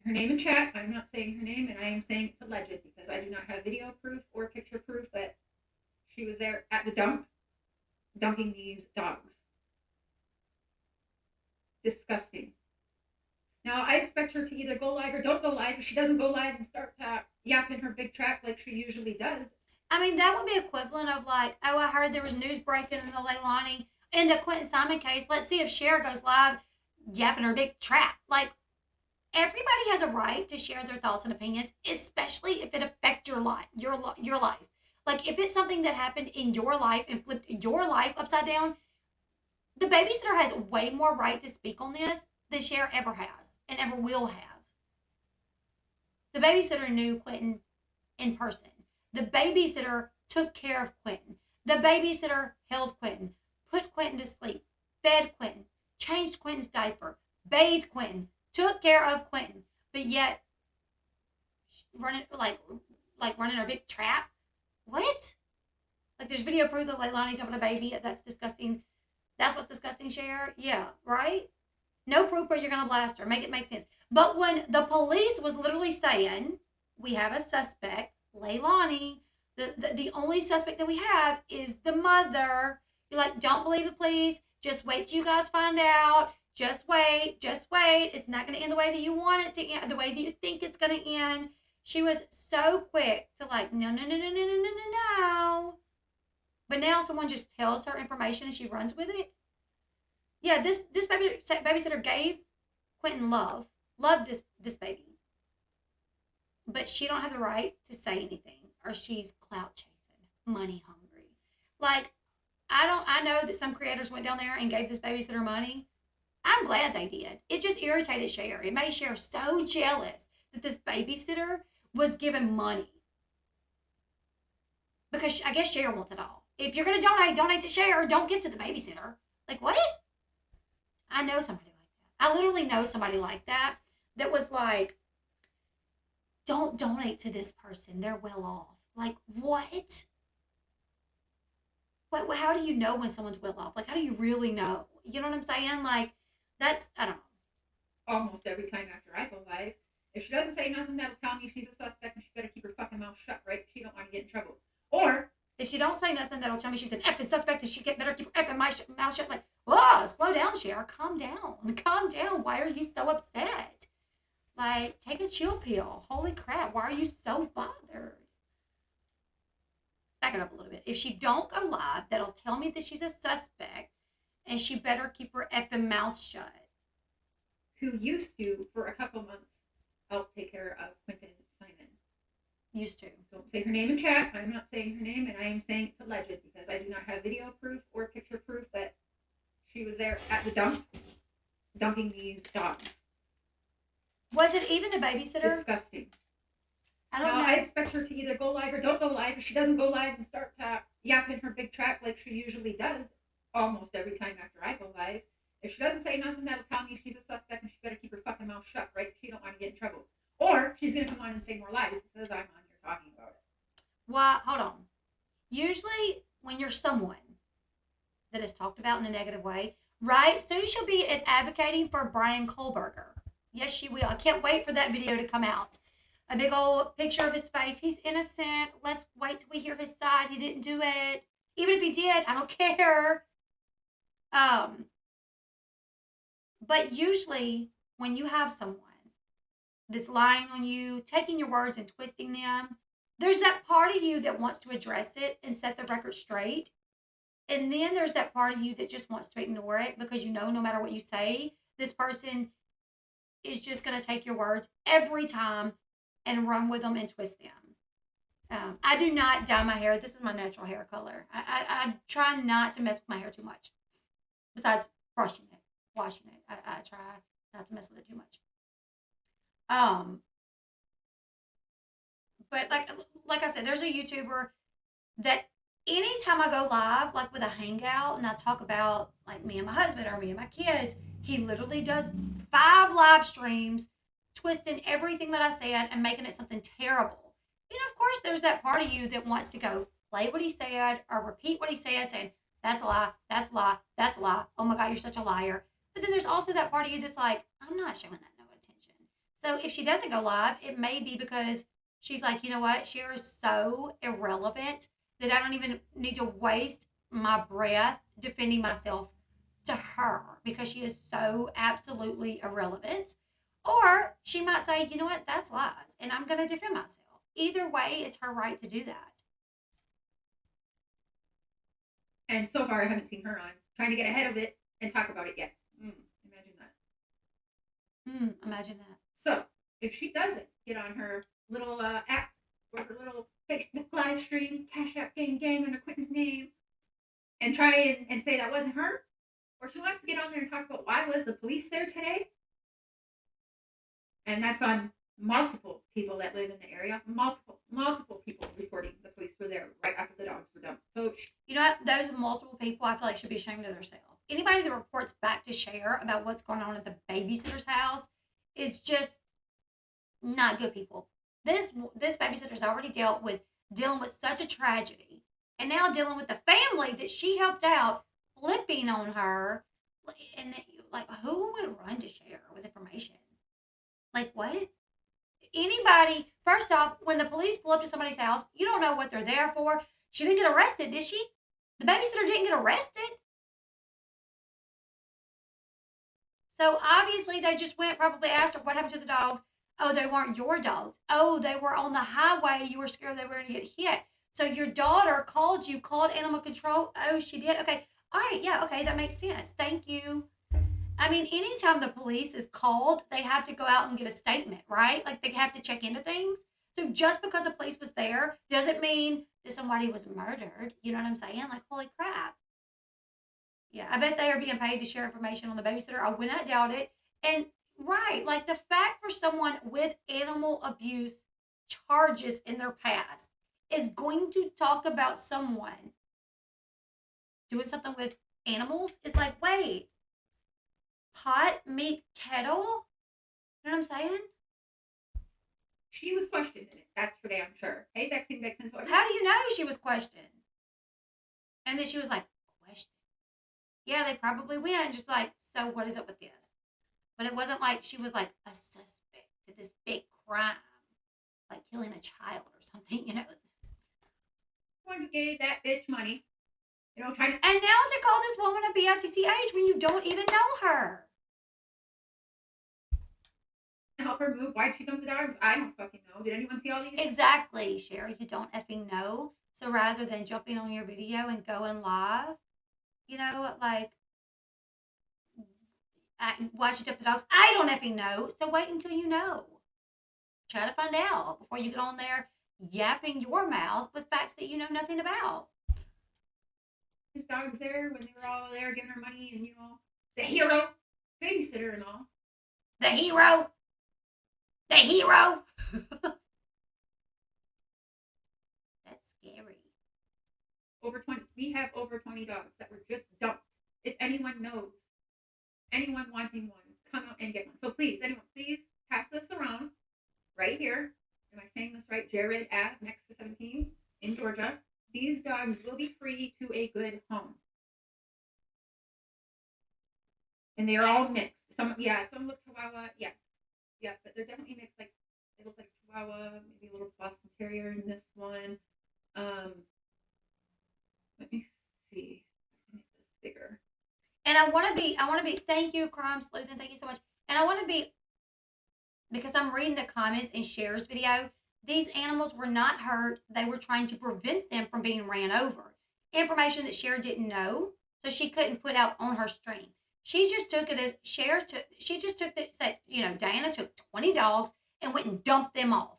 Her name in chat, I'm not saying her name, and I am saying it's alleged because I do not have video proof or picture proof that she was there at the dump dumping these dogs. Disgusting. Now, I expect her to either go live or don't go live. If she doesn't go live and start yapping her big trap like she usually does.
I mean, that would be equivalent of like, oh, I heard there was news breaking in the Leilani, in the Quinton Simon case. Let's see if Cher goes live yapping her big trap. Like, everybody has a right to share their thoughts and opinions, especially if it affects your life, your life. Like, if it's something that happened in your life and flipped your life upside down, the babysitter has way more right to speak on this than Cher ever has and ever will have. The babysitter knew Quinton in person. The babysitter took care of Quinton. The babysitter held Quinton, put Quinton to sleep, fed Quinton, changed Quinton's diaper, bathed Quinton, took care of Quinton. But yet, running running a big trap. What? Like, there's video proof of Leilani talking to the baby. That's disgusting. That's what's disgusting, Cher. Yeah, right? No proof, but you're going to blast her. Make it make sense. But when the police was literally saying, we have a suspect, Leilani, the only suspect that we have is the mother. You're like, don't believe the police. Just wait till you guys find out. Just wait. Just wait. It's not going to end the way that you want it to end, the way that you think it's going to end. She was so quick to like, no. But now someone just tells her information and she runs with it. Yeah, this babysitter gave Quinton loved this baby. But she don't have the right to say anything, or she's clout chasing, money hungry. Like, I know that some creators went down there and gave this babysitter money. I'm glad they did. It just irritated Cher. It made Cher so jealous that this babysitter was given money. Because I guess Cher wants it all. If you're going to donate to Cher. Don't give to the babysitter. Like, what? I know somebody like that. I literally know somebody like that was like, don't donate to this person. They're well off. Like, what? What? How do you know when someone's well off? Like, how do you really know? You know what I'm saying? Like, that's, I don't know.
Almost every time after I go live, if she doesn't say nothing, that'll tell me she's a suspect and she better keep her fucking mouth shut, right? She don't want to get in trouble. Or
if she don't say nothing, that'll tell me she's an effing suspect and she better keep her effing mouth shut. Like, whoa, slow down, Cher. Calm down. Calm down. Why are you so upset? Like, take a chill pill. Holy crap. Why are you so bothered? Back it up a little bit. If she don't go live, that'll tell me that she's a suspect and she better keep her effing mouth shut.
Who used to, for a couple months, help take care of Quinton Simon.
Used to.
Don't say her name in chat. I'm not saying her name, and I am saying it's alleged because I do not have video proof or picture proof that she was there at the dump dumping these dogs.
Was it even the babysitter?
Disgusting.
I don't
now,
know.
I expect her to either go live or don't go live. If she doesn't go live and start yapping her big trap like she usually does almost every time after I go live, if she doesn't say nothing, that'll tell me she's a suspect and she better keep her fucking mouth shut, right? She don't want to get in trouble. Or she's going to come on and say more lies because I'm on here talking about it.
Well, hold on. Usually when you're someone that is talked about in a negative way, right? Soon she'll be advocating for Brian Kohlberger. Yes, she will. I can't wait for that video to come out. A big old picture of his face. He's innocent. Let's wait till we hear his side. He didn't do it. Even if he did, I don't care. But usually when you have someone that's lying on you, taking your words and twisting them, there's that part of you that wants to address it and set the record straight. And then there's that part of you that just wants to ignore it because you know no matter what you say, this person is just going to take your words every time and run with them and twist them. I do not dye my hair. This is my natural hair color. I try not to mess with my hair too much. Besides brushing it, washing it, I try not to mess with it too much. But like I said, there's a YouTuber that anytime I go live, like with a hangout, and I talk about like me and my husband or me and my kids, he literally does 5 live streams, twisting everything that I said and making it something terrible. You know, of course, there's that part of you that wants to go play what he said or repeat what he said, saying, that's a lie, that's a lie, that's a lie. Oh my God, you're such a liar. But then there's also that part of you that's like, I'm not showing that no attention. So if she doesn't go live, it may be because she's like, you know what? Cher is so irrelevant that I don't even need to waste my breath defending myself to her because she is so absolutely irrelevant. Or she might say, you know what? That's lies. And I'm going to defend myself. Either way, it's her right to do that.
And so far, I haven't seen her on trying to get ahead of it and talk about it yet. Imagine that.
Imagine that.
So, if she doesn't get on her little app or her little Facebook live stream, Cash App gang under Quinton's name, and try and say that wasn't her, or she wants to get on there and talk about why was the police there today, and that's on multiple people that live in the area, multiple people reporting the police were there right after the dogs were done. So
you know what? Those multiple people I feel like should be ashamed of themselves. Anybody that reports back to Cher about what's going on at the babysitter's house is just not good people. This babysitter's already dealing with such a tragedy, and now dealing with the family that she helped out, flipping on her, and like who would run to Cher with information? Like what? Anybody? First off, when the police pull up to somebody's house, you don't know what they're there for. She didn't get arrested, did she? The babysitter didn't get arrested. So obviously they just went, probably asked her what happened to the dogs. Oh, they weren't your dogs. Oh, they were on the highway. You were scared they were going to get hit. So your daughter called animal control. Oh, she did? Okay. All right. Yeah. Okay. That makes sense. Thank you. I mean, anytime the police is called, they have to go out and get a statement, right? Like they have to check into things. So just because the police was there doesn't mean that somebody was murdered. You know what I'm saying? Like, holy crap. Yeah, I bet they are being paid to share information on the babysitter. I would not doubt it. And right, like the fact for someone with animal abuse charges in their past is going to talk about someone doing something with animals is like, wait, pot, meat, kettle? You know what I'm saying?
she was questioned in it. That's for damn sure. Hey, Vexing. So
How do you know she was questioned? And then she was like, questioned. Yeah, they probably went just like, so what is up with this? But it wasn't like she was like a suspect to this big crime, like killing a child or something, you know.
Wanted to give that bitch money. You know, trying to.
And now to call this woman a bitch when you don't even know her.
Help her move. Why'd she come to dogs? I don't fucking know. Did anyone see all these?
Exactly, Cher. You don't effing know. So rather than jumping on your video and going live, you know, like, why she took the dogs, I don't effing know. So wait until you know. Try to find out before you get on there yapping your mouth with facts that you know nothing about.
His dogs there when they were all there giving her money and, you know, the hero, babysitter and all.
The hero. The hero. That's scary.
Over 20. We have over 20 dogs that were just dumped. If anyone knows, anyone wanting one, come out and get one. So please, anyone, please pass this around right here. Am I saying this right? Jared Ave, next to 17 in Georgia. These dogs will be free to a good home. And they are all mixed. Some look Chihuahua. Yeah, but they're definitely mixed. Like they look like Chihuahua, maybe a little Boston Terrier in this one. Let me see. I can make this bigger.
And I want to be. Thank you, Crime Sleuth, and thank you so much. And I want to be, because I'm reading the comments in Cher's video. These animals were not hurt. They were trying to prevent them from being ran over. information that Cher didn't know, so she couldn't put out on her stream. She just took it as she just took it, said, Diana took 20 dogs and went and dumped them off.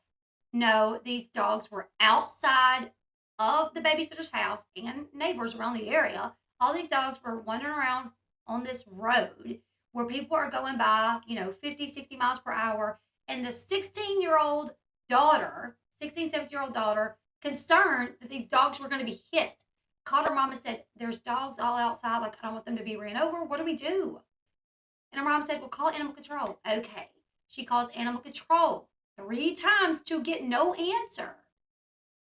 No, these dogs were outside of the babysitter's house and neighbors around the area. All these dogs were wandering around on this road where people are going by, 50, 60 miles per hour. And the 16-year-old daughter, 16, 17-year-old daughter, concerned that these dogs were going to be hit, called her mom and said, there's dogs all outside. Like, I don't want them to be ran over. What do we do? And her mom said, well, call animal control. Okay. She calls animal control 3 times to get no answer.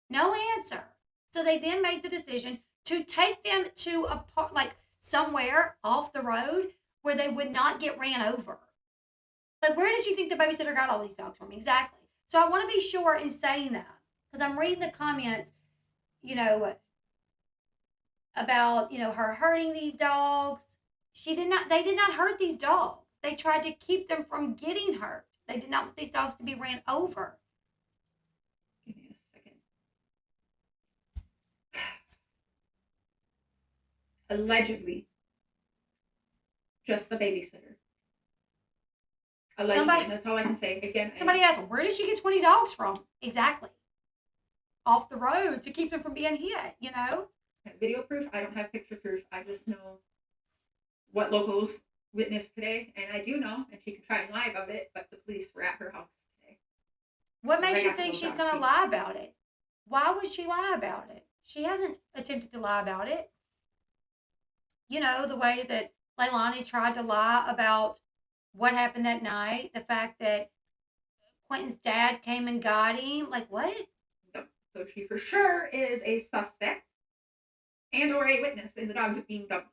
No answer. So they then made the decision to take them to a part, like somewhere off the road where they would not get ran over. Like, where does she think the babysitter got all these dogs from? Exactly. So I want to be sure in saying that, because I'm reading the comments, about, her hurting these dogs. They did not hurt these dogs. They tried to keep them from getting hurt. They did not want these dogs to be ran over.
Give me a second. Allegedly, just the babysitter. Allegedly, that's all I can say. Again,
somebody asked, where did she get 20 dogs from? Exactly. Off the road to keep them from being hit,
I have video proof. I don't have picture proof. I just know what locals witnessed today, and I do know, and she could try and lie about it, but the police were at her house today.
What makes you think she's going to lie about it? Why would she lie about it? She hasn't attempted to lie about it. The way that Leilani tried to lie about what happened that night, the fact that Quinton's dad came and got him. Like, what?
No. So she for sure is a suspect and or a witness in the dogs being dumped.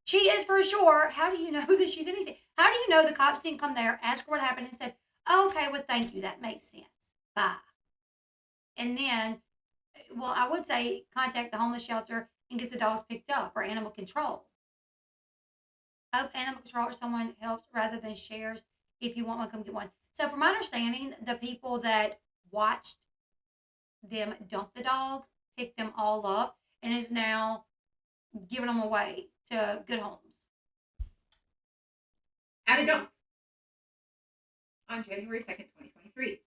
She is for sure. How do you know that she's anything? How do you know the cops didn't come there, ask her what happened, and said, oh, okay, well, thank you. That makes sense. Bye. And then, well, I would say contact the homeless shelter and get the dogs picked up, or animal control. Hope animal control or someone helps rather than shares. If you want one, come get one. So from my understanding, the people that watched them dump the dogs picked them all up and is now giving them away to good homes.
At a dump on January 2nd, 2023.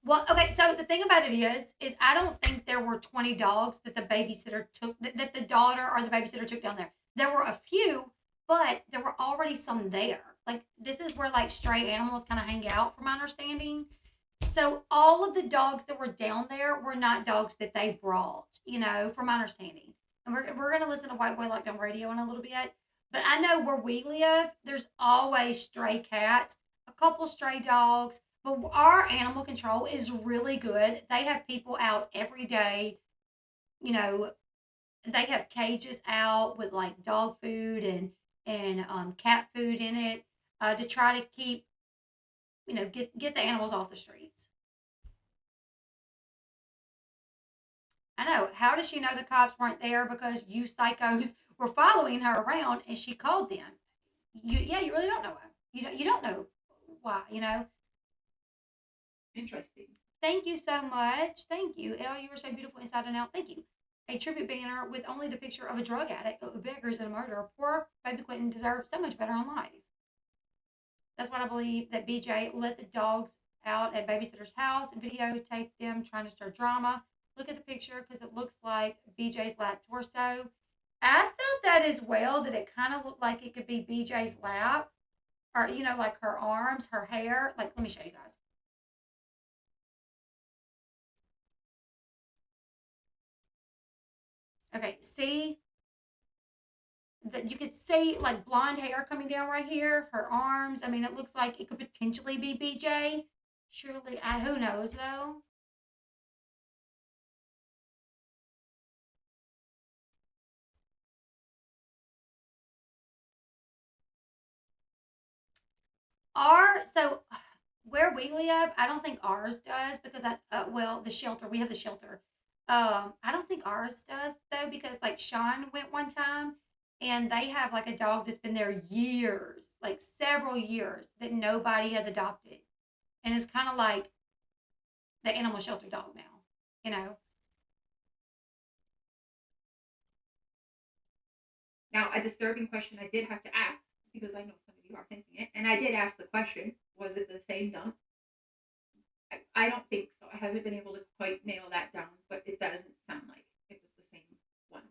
Well, okay, so the thing about it is I don't think there were 20 dogs that the babysitter took, that the daughter or the babysitter took down there. There were a few, but there were already some there. Like, this is where, like, stray animals kind of hang out, from my understanding. So all of the dogs that were down there were not dogs that they brought, from my understanding. And we're going to listen to Whiteboy Lockdown Radio in a little bit. But I know where we live, there's always stray cats, a couple stray dogs. But our animal control is really good. They have people out every day. They have cages out with like dog food and cat food in it to try to keep, get the animals off the streets. I know. How does she know the cops weren't there? Because you psychos were following her around and she called them. You really don't know why. You don't know why,
Interesting.
Thank you so much. Thank you. Elle, you were so beautiful inside and out. Thank you. A tribute banner with only the picture of a drug addict, beggars, and a murderer. Poor baby Quinton deserves so much better in life. That's what I believe, that BJ let the dogs out at babysitter's house and videotape them trying to stir drama. Look at the picture because it looks like BJ's lap torso. I felt that as well, that it kind of looked like it could be BJ's lap, or, like her arms, her hair. Like, let me show you guys. Okay, see that you could see like blonde hair coming down right here, her arms. I mean, it looks like it could potentially be BJ. Surely, who knows though? So where we live, I don't think ours does because the shelter, we have the shelter. I don't think ours does though, because like Sean went one time and they have like a dog that's been there years, like several years, that nobody has adopted. And it's kind of like the animal shelter dog now,
Now, a disturbing question I did have to ask, because I know some of you are thinking it, and I did ask the question, was it the same dump? I don't think so. I haven't been able to quite nail that down, but it doesn't sound like it was the same one.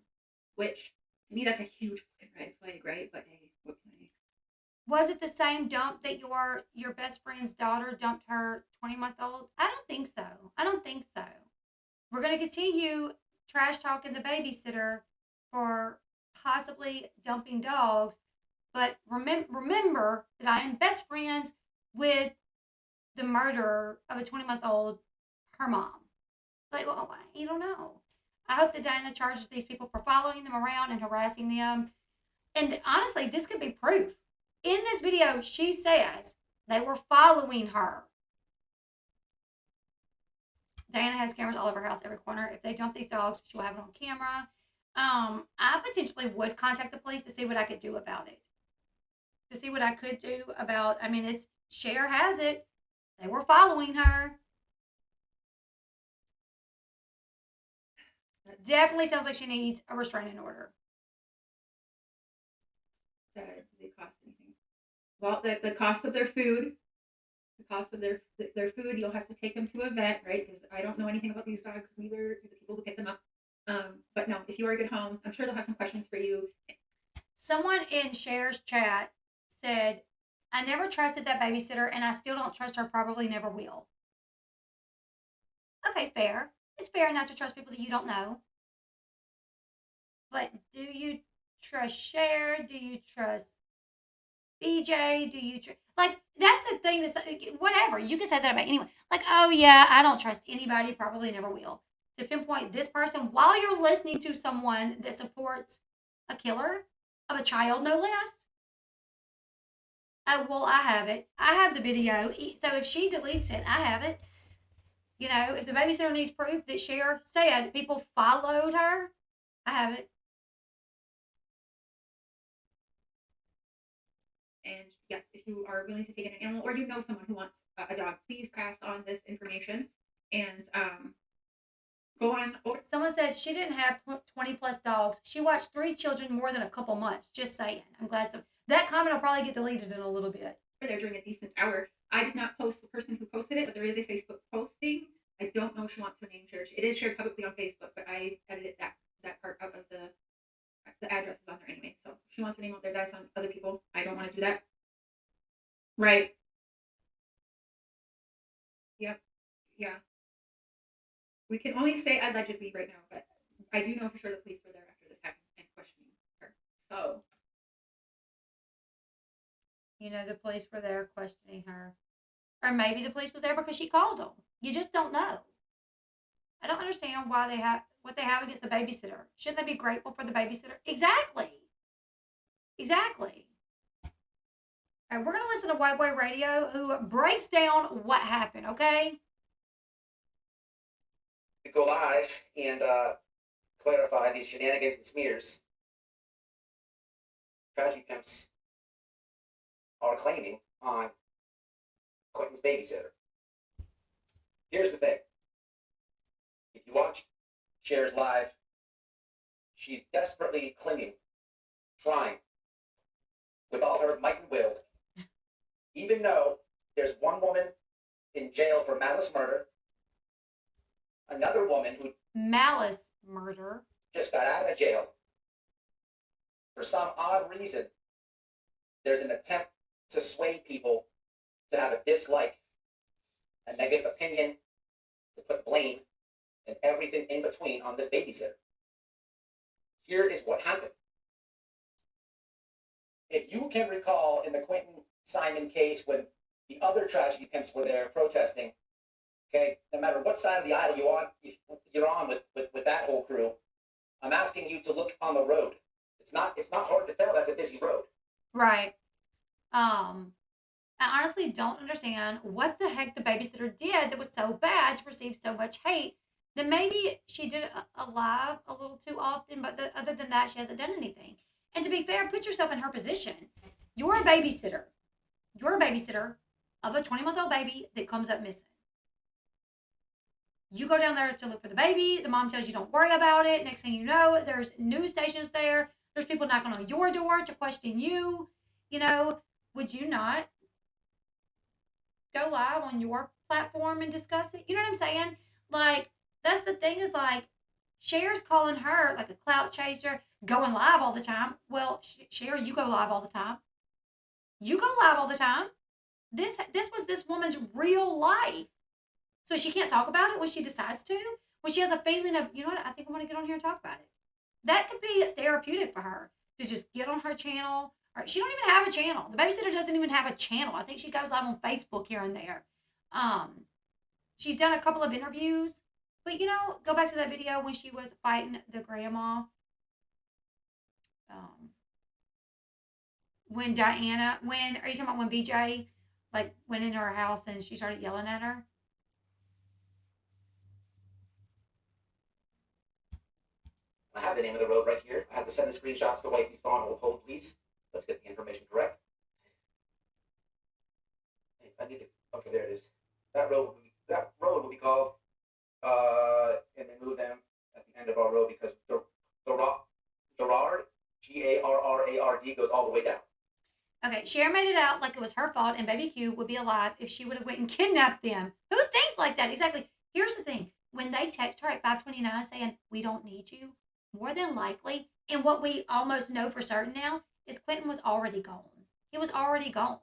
Which, to me, that's a huge red flag, right? But hey, what can I...
Was it the same dump that your best friend's daughter dumped her 20-month-old? I don't think so. I don't think so. We're going to continue trash talking the babysitter for possibly dumping dogs, but remember that I am best friends with the murderer of a 20-month-old, her mom. Like, well, you don't know. I hope that Diana charges these people for following them around and harassing them. And honestly, this could be proof. In this video, she says they were following her. Diana has cameras all over her house, every corner. If they dump these dogs, she'll have it on camera. I potentially would contact the police to see what I could do about it. To see what I could do about, I mean, it's, Cher has it. They were following her. Definitely sounds like she needs a restraining order.
Do they cost anything? Well, the cost of their food, food, you'll have to take them to a vet, right? Because I don't know anything about these dogs, neither do the people who pick them up. But no, if you are a good home, I'm sure they'll have some questions for you.
Someone in Cher's chat said, I never trusted that babysitter, and I still don't trust her, probably never will. Okay, fair. It's fair not to trust people that you don't know. But do you trust Cher? Do you trust BJ? Do you trust... Like, that's a thing that's... Whatever. You can say that about anyone. Like, oh, yeah, I don't trust anybody, probably never will. To pinpoint this person while you're listening to someone that supports a killer of a child, no less. Well, I have it. I have the video. So if she deletes it, I have it. You know, if the babysitter needs proof that Cher said people followed her, I have it.
And yes, if you are willing to take in an animal, or you know someone who wants a dog, please pass on this information and go on.
Someone said she didn't have 20 plus dogs. She watched 3 children more than a couple months. Just saying. I'm glad so. That comment will probably get deleted in a little bit.
There during a decent hour. I did not post the person who posted it, but there is a Facebook posting. I don't know if she wants her name shared. It is shared publicly on Facebook, but I edited that part out of the address is on there anyway. So if she wants her name out there, that's on other people. I don't want to do that. Right. Yep. Yeah. We can only say allegedly right now, but I do know for sure the police were there after this happened and questioning her. So,
you know, the police were there questioning her. Or maybe the police was there because she called them. You just don't know. I don't understand why what they have against the babysitter. Shouldn't they be grateful for the babysitter? Exactly. Exactly. All right, we're going to listen to Whiteboy Radio, who breaks down what happened, okay?
Go live and clarify these shenanigans and smears tragedy pimps are claiming on Quinton's babysitter. Here's the thing. If you watch Cher's live, she's desperately clinging, trying, with all her might and will, even though there's one woman in jail for malice murder, another woman who
malice murder
just got out of jail. For some odd reason, there's an attempt to sway people to have a dislike, a negative opinion, to put blame and everything in between on this babysitter. Here is what happened. If you can recall in the Quinton Simon case when the other tragedy pimps were there protesting, okay, no matter what side of the aisle you're on with that whole crew, I'm asking you to look on the road. It's not hard to tell that's a busy road.
Right. I honestly don't understand what the heck the babysitter did that was so bad to receive so much hate. Then maybe she did a live a little too often, but other than that, she hasn't done anything. And to be fair, put yourself in her position. You're a babysitter. You're a babysitter of a 20-month-old baby that comes up missing. You go down there to look for the baby. The mom tells you don't worry about it. Next thing you know, there's news stations there. There's people knocking on your door to question you. You know, would you not go live on your platform and discuss it? You know what I'm saying? Like, that's the thing is like, Cher's calling her like a clout chaser, going live all the time. Well, Cher, you go live all the time. You go live all the time. This was this woman's real life. So she can't talk about it when she decides to. When she has a feeling of, you know what, I think I want to get on here and talk about it. That could be therapeutic for her to just get on her channel. Or she don't even have a channel. The babysitter doesn't even have a channel. I think she goes live on Facebook here and there. She's done a couple of interviews, but go back to that video when she was fighting the grandma. When are you talking about when BJ like went into her house and she started yelling at her?
I have the name of the road right here. I have to send the screenshots to wifey's phone. Hold, please. Let's get the information correct. I need to. Okay, there it is. That road will be called. And they move them at the end of our road because Gerard, Garrard, goes all the way down.
Okay, Cher made it out like it was her fault and Baby Q would be alive if she would have went and kidnapped them. Who thinks like that? Exactly. Here's the thing. When they text her at 5:29 saying, we don't need you, more than likely, and what we almost know for certain now, is Quinton was already gone. He was already gone.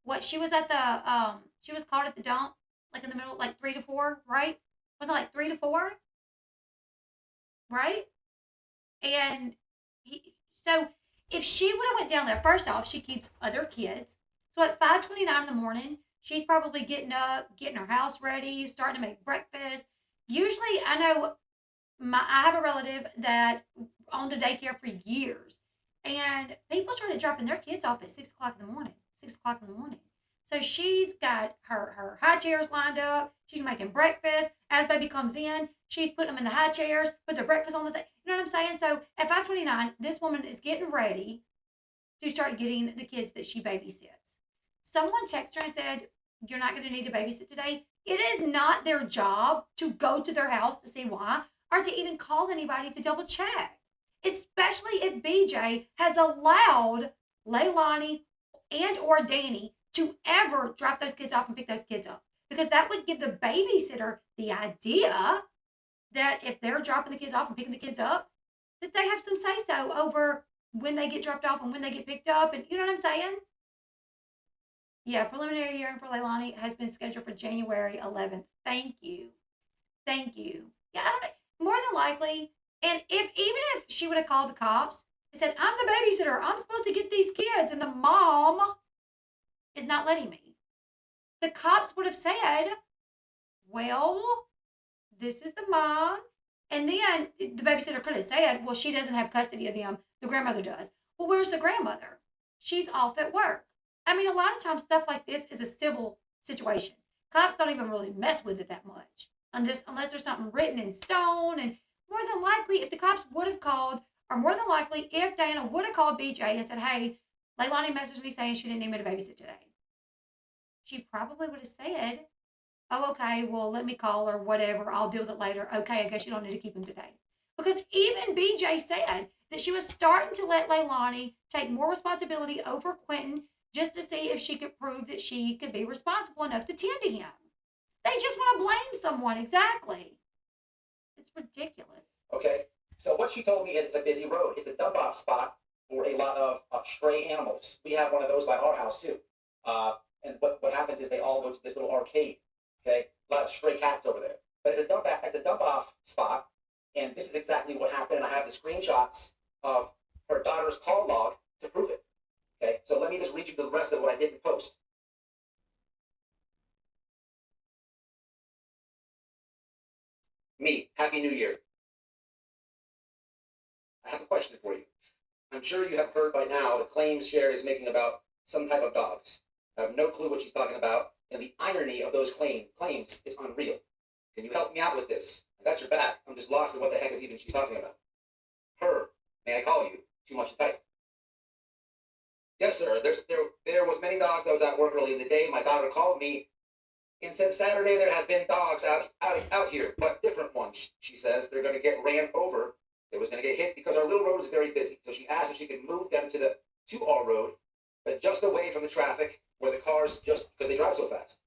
What, she was at the, she was caught at the dump, like in the middle, like 3 to 4, right? Was it like 3 to 4? Right? And so if she would have went down there, first off, she keeps other kids. So at 5:29 in the morning, she's probably getting up, getting her house ready, starting to make breakfast. Usually, I know I have a relative that owned a daycare for years, and people started dropping their kids off at 6 o'clock in the morning. 6 o'clock in the morning. So she's got her high chairs lined up. She's making breakfast. As baby comes in, she's putting them in the high chairs, put their breakfast on the thing. You know what I'm saying? So at 5:29, this woman is getting ready to start getting the kids that she babysits. Someone texted her and said, you're not going to need to babysit today. It is not their job to go to their house to see why or to even call anybody to double check, especially if BJ has allowed Leilani and or Danny to ever drop those kids off and pick those kids up. Because that would give the babysitter the idea that if they're dropping the kids off and picking the kids up, that they have some say-so over when they get dropped off and when they get picked up. And you know what I'm saying? Yeah, preliminary hearing for Leilani has been scheduled for January 11th. Thank you. Thank you. Yeah, I don't know. More than likely, and even if she would have called the cops and said, I'm the babysitter, I'm supposed to get these kids, and the mom is not letting me, the cops would have said, well, this is the mom. And then the babysitter could have said, well, she doesn't have custody of them. The grandmother does. Well, where's the grandmother? She's off at work. I mean, a lot of times stuff like this is a civil situation. Cops don't even really mess with it that much unless there's something written in stone. And more than likely, if the cops would have called, or more than likely, if Diana would have called BJ and said, hey, Leilani messaged me saying she didn't need me to babysit today, she probably would have said, oh, okay, well, let me call her, whatever. I'll deal with it later. Okay, I guess you don't need to keep him today. Because even BJ said that she was starting to let Leilani take more responsibility over Quinton just to see if she could prove that she could be responsible enough to tend to him. They just want to blame someone, exactly. It's ridiculous.
Okay, so what she told me is it's a busy road. It's a dump-off spot for a lot of stray animals. We have one of those by our house, too. And what happens is they all go to this little arcade. Okay, a lot of stray cats over there. But it's a dump-off spot, and this is exactly what happened. And I have the screenshots of her daughter's call log to prove it. Okay, so let me just read you the rest of what I didn't post. Me, Happy New Year. I have a question for you. I'm sure you have heard by now the claims Cher is making about some type of dogs. I have no clue what she's talking about, and the irony of those claims is unreal. Can you help me out with this? I got your back. I'm just lost in what the heck is even she's talking about. Her, may I call you? Too much to type. Yes, sir. There was many dogs. I was at work early in the day. My daughter called me and said Saturday there has been dogs out here, but different ones. She says they're going to get ran over They was going to get hit because our little road is very busy. So she asked if she could move them to our road, but just away from the traffic where the cars just because they drive so fast.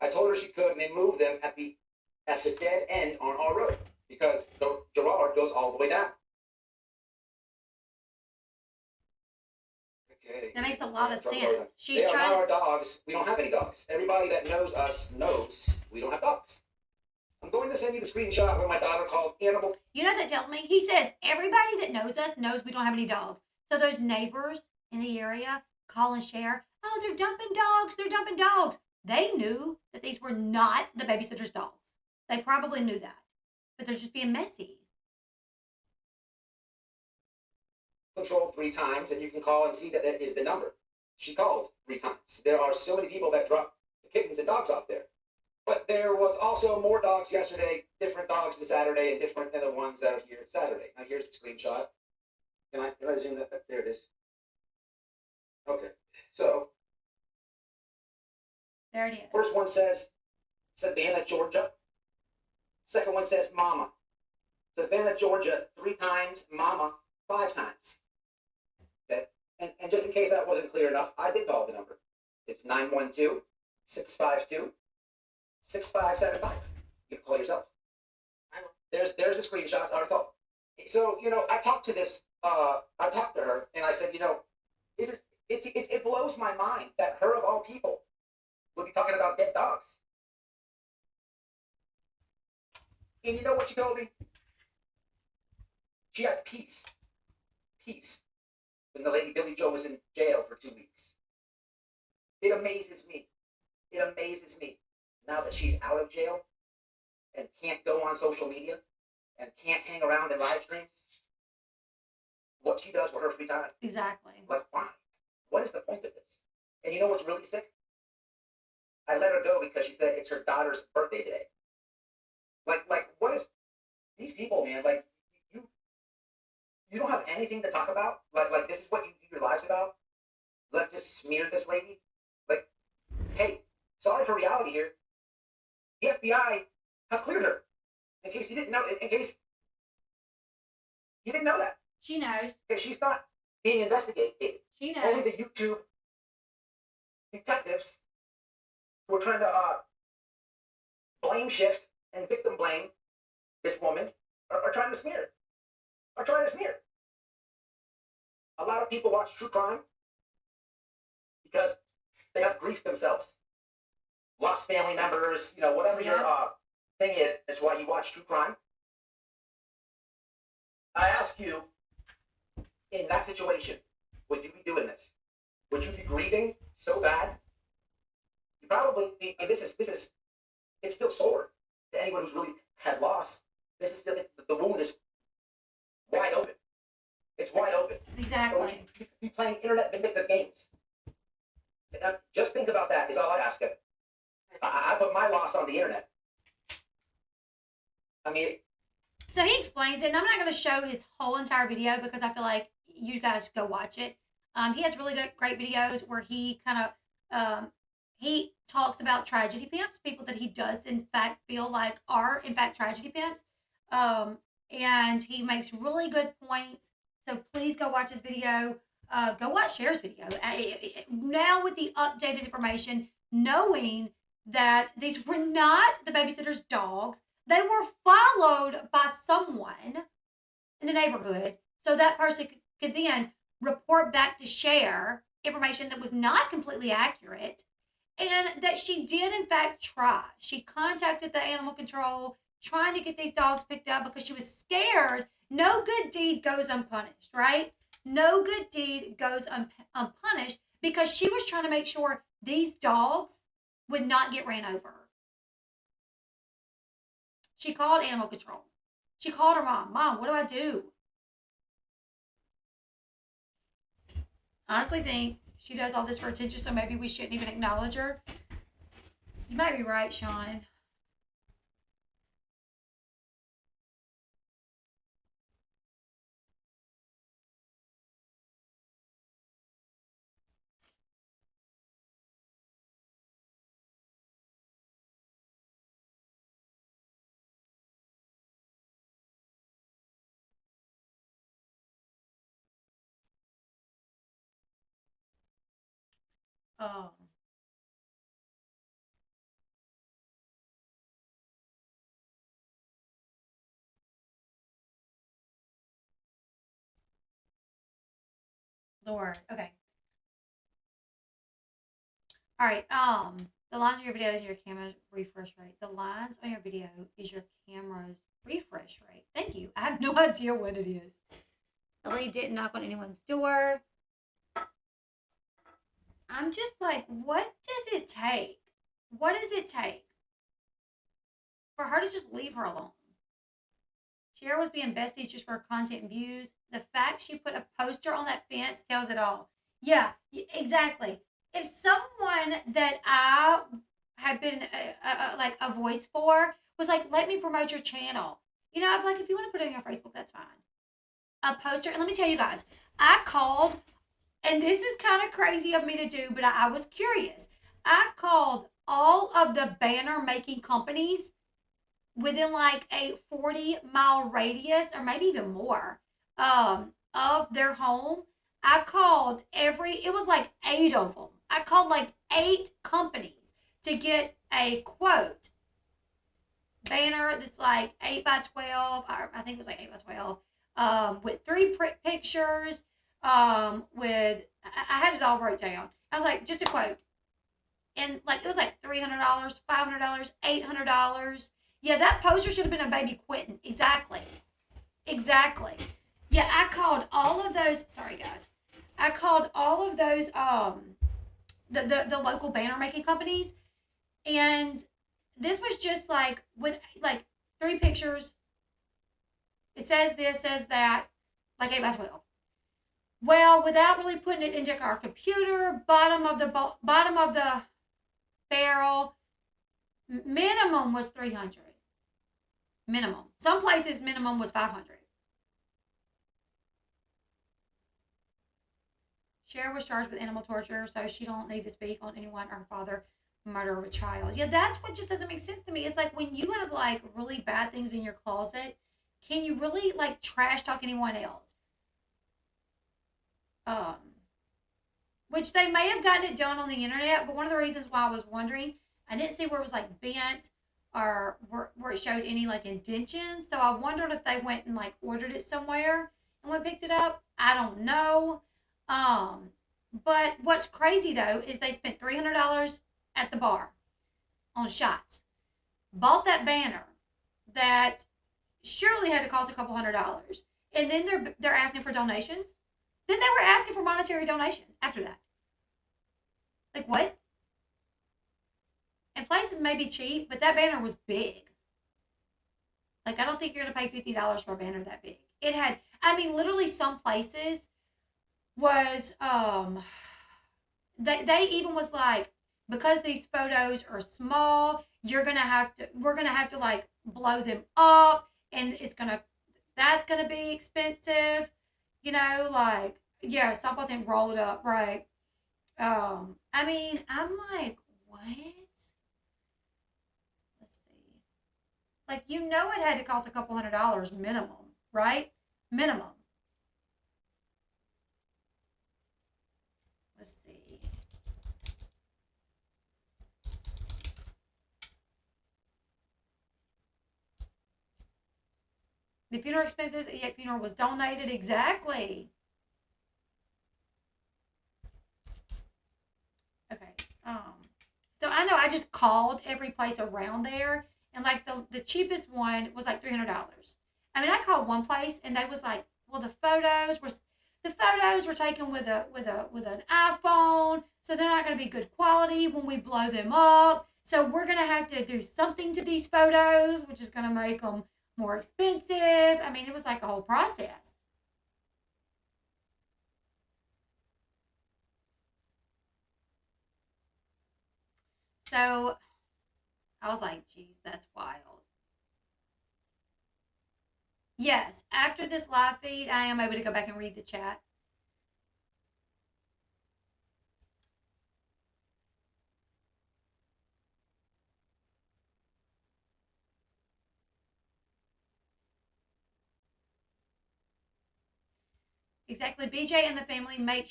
I told her she could, and they moved them at the dead end on our road because Gerard goes all the way down. Okay.
That makes a lot of
Trouble
sense. She's
They are not
trying.
our dogs. We don't have any dogs. Everybody that knows us knows we don't have dogs. I'm going to send you the screenshot where my daughter called animal.
You know what that tells me? He says everybody that knows us knows we don't have any dogs. So those neighbors in the area call and share. Oh, they're dumping dogs. They're dumping dogs. They knew that these were not the babysitter's dogs. They probably knew that, but they're just being messy.
Control 3 times, and you can call and see that that is the number. She called 3 times. There are so many people that drop the kittens and dogs off there. But there was also more dogs yesterday, different dogs this Saturday, and different than the ones that are here Saturday. Now here's the screenshot. Can I zoom that? There it is. Okay, so
There it is.
first one says Savannah, Georgia. Second one says Mama. Savannah, Georgia, 3 times. Mama, 5 times. Okay, and just in case that wasn't clear enough, I did call the number. It's 912-652-6575. You can call yourself. There's the screenshots. I already called. So I talked to her, and I said, it blows my mind that her of all people would be talking about dead dogs. And you know what she told me? She had peace when the lady Billy Joe was in jail for 2 weeks. It amazes me now that she's out of jail and can't go on social media and can't hang around in live streams, what she does with her free time.
Exactly.
Like, why? What is the point of this? And you know what's really sick? I let her go because she said it's her daughter's birthday today. Like what is these people, man? Like, you don't have anything to talk about? Like this is what you do your lives about? Let's just smear this lady? Like, hey, sorry for reality here. The FBI have cleared her. In case you didn't know, in case you didn't know that.
She knows.
Okay, she's not being investigated.
She knows.
Only the YouTube detectives who are trying to blame shift and victim blame this woman are trying to smear. A lot of people watch true crime because they have grief themselves. Lost family members, whatever your thing is, that's why you watch true crime. I ask you, in that situation, would you be doing this? Would you be grieving so bad? You probably, and this is, it's still sore to anyone who's really had loss. This is still, the wound is wide open. It's wide open.
Exactly.
Would you be playing internet vindictive games? Just think about that is all I ask you. I put my loss on the internet. I mean,
So he explains it, and I'm not going to show his whole entire video because I feel like you guys go watch it. He has really great videos where he kind of he talks about tragedy pimps, people that he does in fact feel like are in fact tragedy pimps, and he makes really good points. So please go watch his video. Go watch Cher's video. Now with the updated information, knowing that these were not the babysitter's dogs. They were followed by someone in the neighborhood. So that person could then report back to Cher information that was not completely accurate. And that she did in fact try. She contacted the animal control trying to get these dogs picked up because she was scared. No good deed goes unpunished, right? No good deed goes unpunished because she was trying to make sure these dogs would not get ran over. She called animal control. She called her mom. Mom, what do I do? I honestly think she does all this for attention, so maybe we shouldn't even acknowledge her. You might be right, Sean. Um, Lord. Okay. All right. The lines on your video is your camera's refresh rate. The lines on your video is your camera's refresh rate. Thank you. I have no idea what it is. Ellie didn't knock on anyone's door. I'm just like, what does it take? What does it take for her to just leave her alone? Cher was being besties just for content and views. The fact she put a poster on that fence tells it all. Yeah, exactly. If someone that I had been like a voice for was like, let me promote your channel, you know, I'm like, if you want to put it on your Facebook, that's fine. A poster, and let me tell you guys, I called, and this is kind of crazy of me to do, but I was curious. I called all of the banner making companies within like a 40-mile radius or maybe even more of their home. I called it was like 8 of them. I called like 8 companies to get a quote banner that's like 8 by 12. I think it was like 8 by 12 with 3 pictures with I had it all wrote down. I was like, just a quote. And like it was like $300, $500, $800. Yeah, that poster should have been a baby Quinton. Exactly. Exactly. Yeah, I called all of those. Sorry, guys. I called all of those the local banner making companies, and this was just like with like 3 pictures. It says this, says that, like 8 by 12. Well, without really putting it into our computer, bottom of the barrel, minimum was 300. Minimum. Some places minimum was 500. Cher was charged with animal torture, so she don't need to speak on anyone or her father murder of a child. Yeah, that's what just doesn't make sense to me. It's like when you have like really bad things in your closet, can you really like trash talk anyone else? Um, which they may have gotten it done on the internet, but one of the reasons why I was wondering, I didn't see where it was like bent or where it showed any like indentions. So I wondered if they went and like ordered it somewhere and went picked it up. I don't know. But what's crazy though is they spent $300 at the bar on shots, bought that banner that surely had to cost a couple $100s, and then they're asking for donations. Then they were asking for monetary donations after that. Like what? And places may be cheap, but that banner was big. Like I don't think you're gonna pay $50 for a banner that big. It had, I mean, literally some places was they even was like, because these photos are small, we're gonna have to like blow them up, and that's gonna be expensive, you know, like yeah, softball team rolled up, right? I mean, I'm like, what? Let's see. Like you know it had to cost a couple $100 minimum, right? Minimum. Let's see. The funeral expenses, yet funeral was donated. Exactly. Okay. So I know I just called every place around there, and like the cheapest one was like $300. I mean, I called one place, and they was like, well, the photos were taken with an iPhone, so they're not going to be good quality when we blow them up. So we're going to have to do something to these photos, which is going to make them more expensive. I mean, it was like a whole process. So I was like, geez, that's wild. Yes, after this live feed, I am able to go back and read the chat. Exactly. BJ and the family make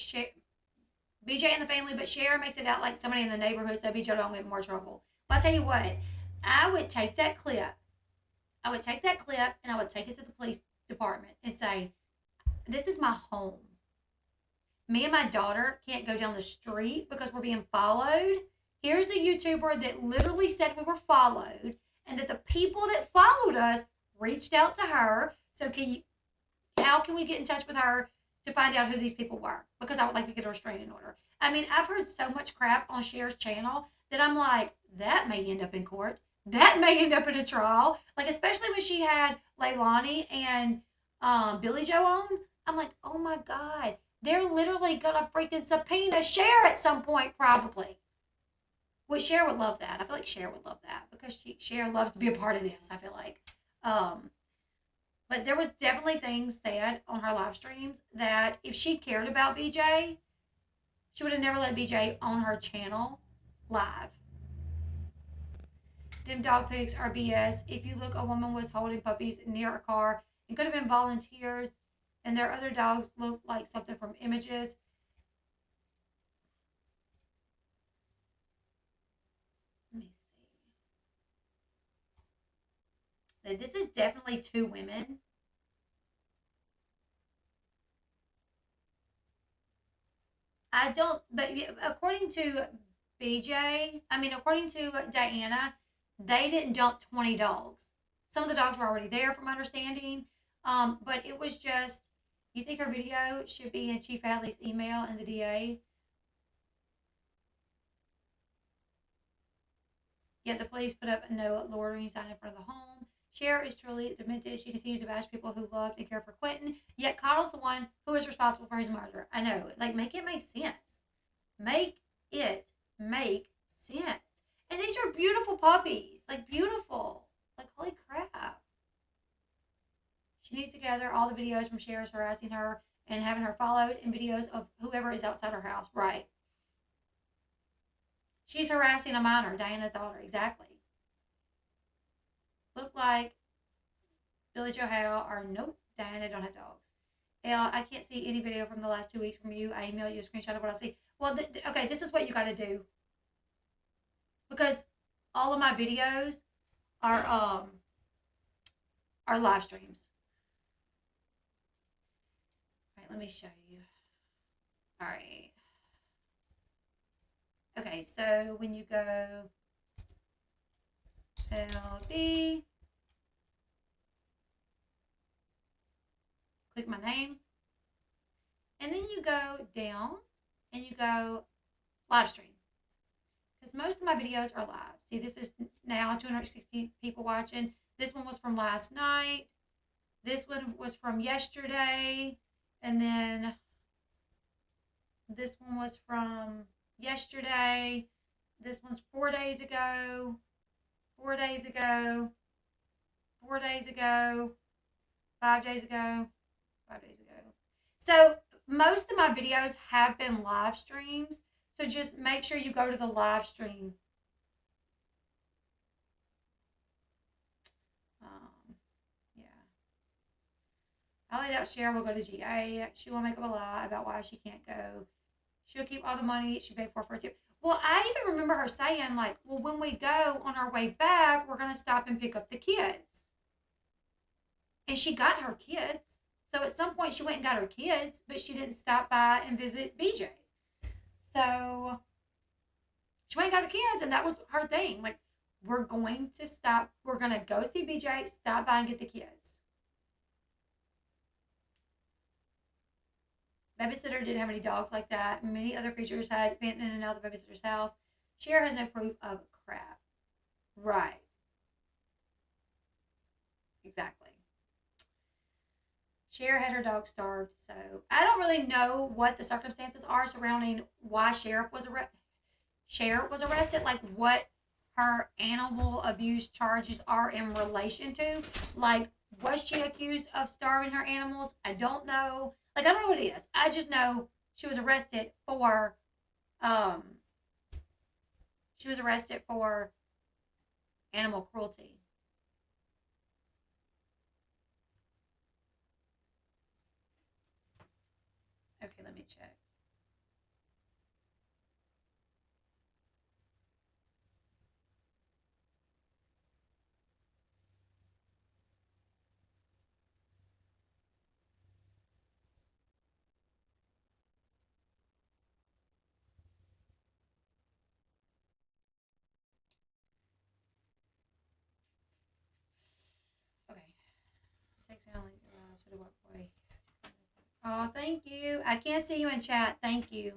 BJ and the family, but Cher makes it out like somebody in the neighborhood so BJ don't get in more trouble. Well, I'll tell you what, I would take that clip. I would take that clip and I would take it to the police department and say, this is my home. Me and my daughter can't go down the street because we're being followed. Here's the YouTuber that literally said we were followed and that the people that followed us reached out to her. So how can we get in touch with her to find out who these people were? Because I would like to get a restraining order. I mean, I've heard so much crap on Cher's channel that I'm like, that may end up in court. That may end up in a trial. Like, especially when she had Leilani and Billy Joe on. I'm like, oh my God. They're literally going to freaking subpoena Cher at some point, probably. Which Cher would love that. I feel like Cher would love that because Cher loves to be a part of this, I feel like. But there was definitely things said on her live streams that if she cared about BJ, she would have never let BJ on her channel live. Them dog pics are BS. If you look, a woman was holding puppies near a car and could have been volunteers, and their other dogs looked like something from images. Let me see. This is definitely two women. But according to according to Diana, they didn't dump 20 dogs. Some of the dogs were already there, from my understanding. But it was just, you think her video should be in Chief Hadley's email and the DA? Yet the police put up a no loitering sign in front of the home. Cher is truly demented. She continues to bash people who loved and care for Quinton, yet coddles the one who is responsible for his murder. I know. Like, make it make sense. Make it make sense. And these are beautiful puppies. Like, beautiful. Like, holy crap. She needs to gather all the videos from Cher's harassing her and having her followed, and videos of whoever is outside her house. Right. She's harassing a minor, Diana's daughter. Exactly. Look like Billy Joe Howe or nope, Diana don't have dogs. Elle, I can't see any video from the last 2 weeks from you. I emailed you a screenshot of what I see. Well, okay, this is what you got to do. Because all of my videos are live streams. All right, let me show you. All right. Okay, so when you go Elle Bee, click my name, and then you go down and you go live stream, because most of my videos are live. See, this is now 260 people watching. This one was from last night. This one was from yesterday, and then this one was from yesterday. This one's 4 days ago. 4 days ago, 4 days ago, 5 days ago, 5 days ago. So most of my videos have been live streams. So just make sure you go to the live stream. Yeah. I doubt Cher will go to GA. She will make up a lie about why she can't go. She'll keep all the money she begged for a tip. Well, I even remember her saying, like, well, when we go on our way back, we're going to stop and pick up the kids. And she got her kids. So at some point she went and got her kids, but she didn't stop by and visit BJ. So she went and got the kids, and that was her thing. Like, we're going to stop. We're going to go see BJ, stop by and get the kids. Babysitter didn't have any dogs like that. Many other creatures had been in and out of the babysitter's house. Cher has no proof of crap. Right. Exactly. Cher had her dog starved, so I don't really know what the circumstances are surrounding why Cher was arrested, like what her animal abuse charges are in relation to. Like, was she accused of starving her animals? I don't know. Like, I don't know what it is. I just know she was arrested for animal cruelty. Okay, let me check. accidentally to the Whiteboy. Oh, thank you. I can't see you in chat. Thank you.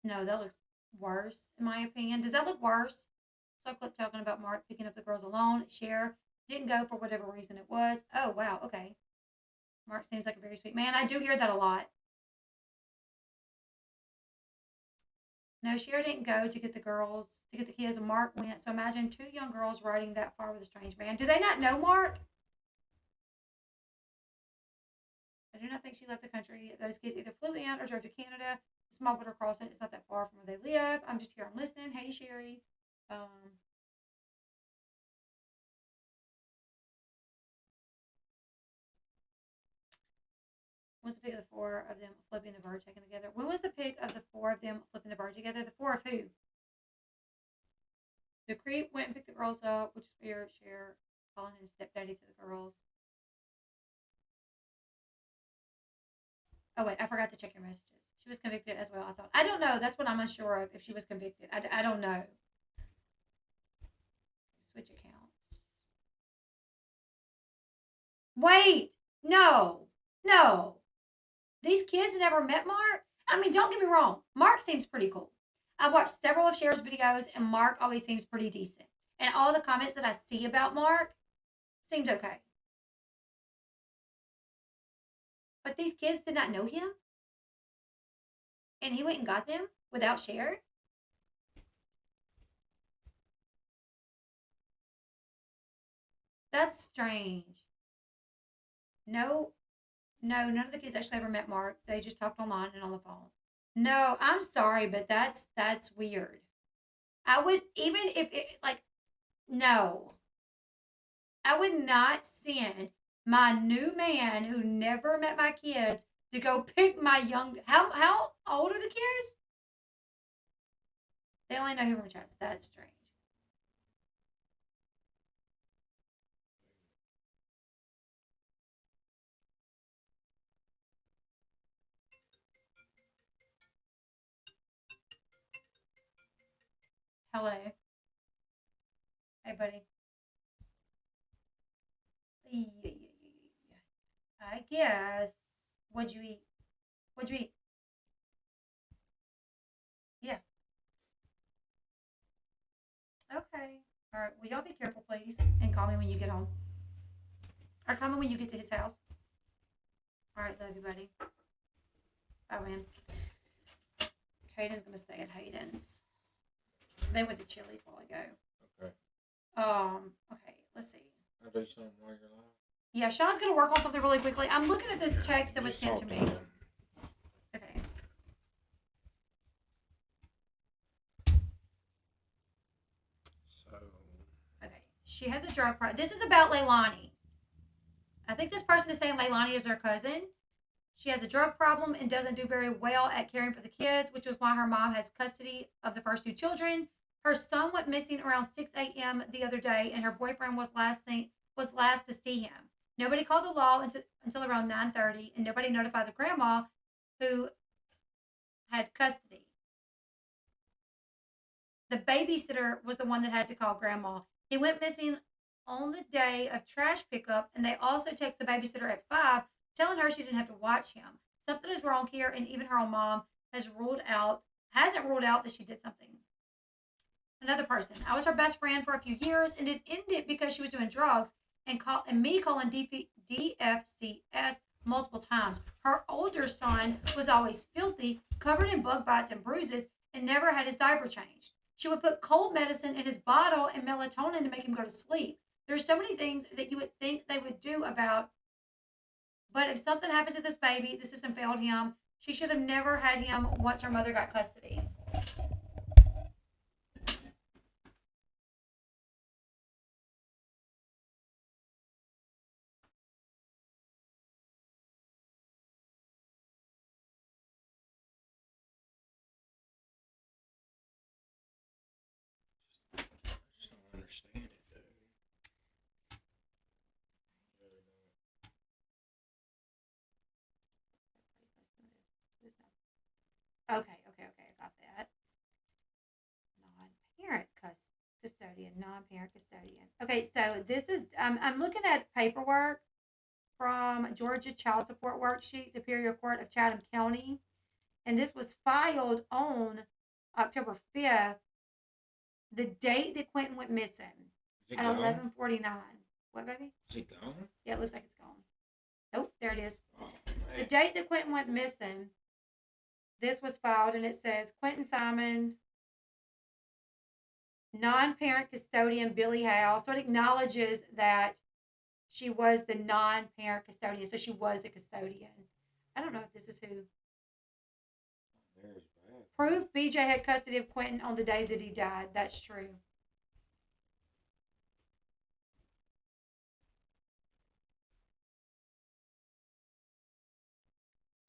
No, that looks worse, in my opinion. Does that look worse? Saw a clip talking about Mark picking up the girls alone. Cher didn't go for whatever reason it was. Oh, wow. Okay. Mark seems like a very sweet man. I do hear that a lot. No, Cher didn't go to get the girls, to get the kids, and Mark went. So imagine two young girls riding that far with a strange man. Do they not know Mark? I do not think she left the country. Those kids either flew in or drove to Canada. Small border crossing. It's not that far from where they live. I'm just here. I'm listening. Hey, Sherry. What's the pic of the four of them flipping the bird taken together? When was the pic of the four of them flipping the bird together? The four of who? The creep went and picked the girls up, which is weird. Cher calling him stepdaddy to the girls. Oh, wait. I forgot to check your messages. She was convicted as well, I thought. I don't know. That's what I'm unsure of, if she was convicted. I don't know. Switch accounts. Wait. No. No. These kids never met Mark? I mean, don't get me wrong. Mark seems pretty cool. I've watched several of Cher's videos, and Mark always seems pretty decent. And all the comments that I see about Mark seems okay. But these kids did not know him? And he went and got them without Cher? That's strange. No, none of the kids actually ever met Mark. They just talked online and on the phone. No, I'm sorry, but that's weird. I would, even if it, like, no. I would not send my new man who never met my kids to go pick my young. How old are the kids? They only know him from chats. That's strange. Hello. Hey, buddy. I guess. What'd you eat? What'd you eat? Yeah. Okay. All right. Will y'all be careful, please? And call me when you get home. Or call me when you get to his house. All right. Love you, buddy. Bye, man. Hayden's going to stay at Hayden's. They went to Chili's a while ago.
Okay.
Okay. Let's see.
I'll do something while you're live.
Yeah, Sean's going to work on something really quickly. I'm looking at this text that was sent to me. Okay.
So.
Okay. She has a drug problem. This is about Leilani. I think this person is saying Leilani is her cousin. She has a drug problem and doesn't do very well at caring for the kids, which is why her mom has custody of the first two children. Her son went missing around 6 a.m. the other day, and her boyfriend was last to see him. Nobody called the law until around 9:30, and nobody notified the grandma who had custody. The babysitter was the one that had to call grandma. He went missing on the day of trash pickup, and they also text the babysitter at 5, telling her she didn't have to watch him. Something is wrong here, and even her own mom hasn't ruled out that she did something. Another person. I was her best friend for a few years, and it ended because she was doing drugs and me calling DFCS multiple times. Her older son was always filthy, covered in bug bites and bruises, and never had his diaper changed. She would put cold medicine in his bottle and melatonin to make him go to sleep. There's so many things that you would think they would do about, but if something happened to this baby, the system failed him. She should have never had him once her mother got custody. Okay. I got that. Non-parent custodian. Non-parent custodian. Okay, so this is. I'm looking at paperwork from Georgia Child Support Worksheet, Superior Court of Chatham County, and this was filed on October 5th, the date that Quinton went missing
Is it
at
gone?
11:49. What, baby?
Is it gone?
Yeah, it looks like it's gone. Nope, there it is.
Oh,
The
man.
date that Quinton went missing, this was filed, and it says Quinton Simon, non-parent custodian Billy Howe. So it acknowledges that she was the non-parent custodian. So she was the custodian. I don't know if this is who.
There's bad.
Proof BJ had custody of Quinton on the day that he died. That's true.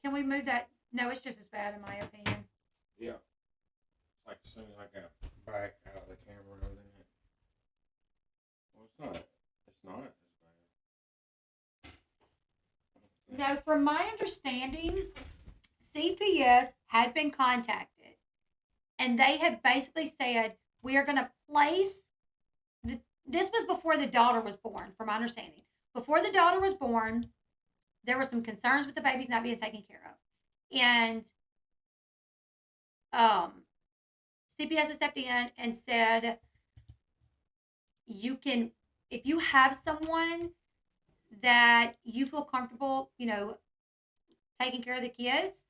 Can we move that? No, it's just as bad in my opinion.
Yeah. It's like as soon as I got back out of the camera, then it. Well, it's not. It's not as bad.
No, from my understanding, CPS had been contacted, and they had basically said, we are going to place, this was before the daughter was born, from my understanding. Before the daughter was born, there were some concerns with the babies not being taken care of. And CPS has stepped in and said, you can, if you have someone that you feel comfortable, taking care of the kids,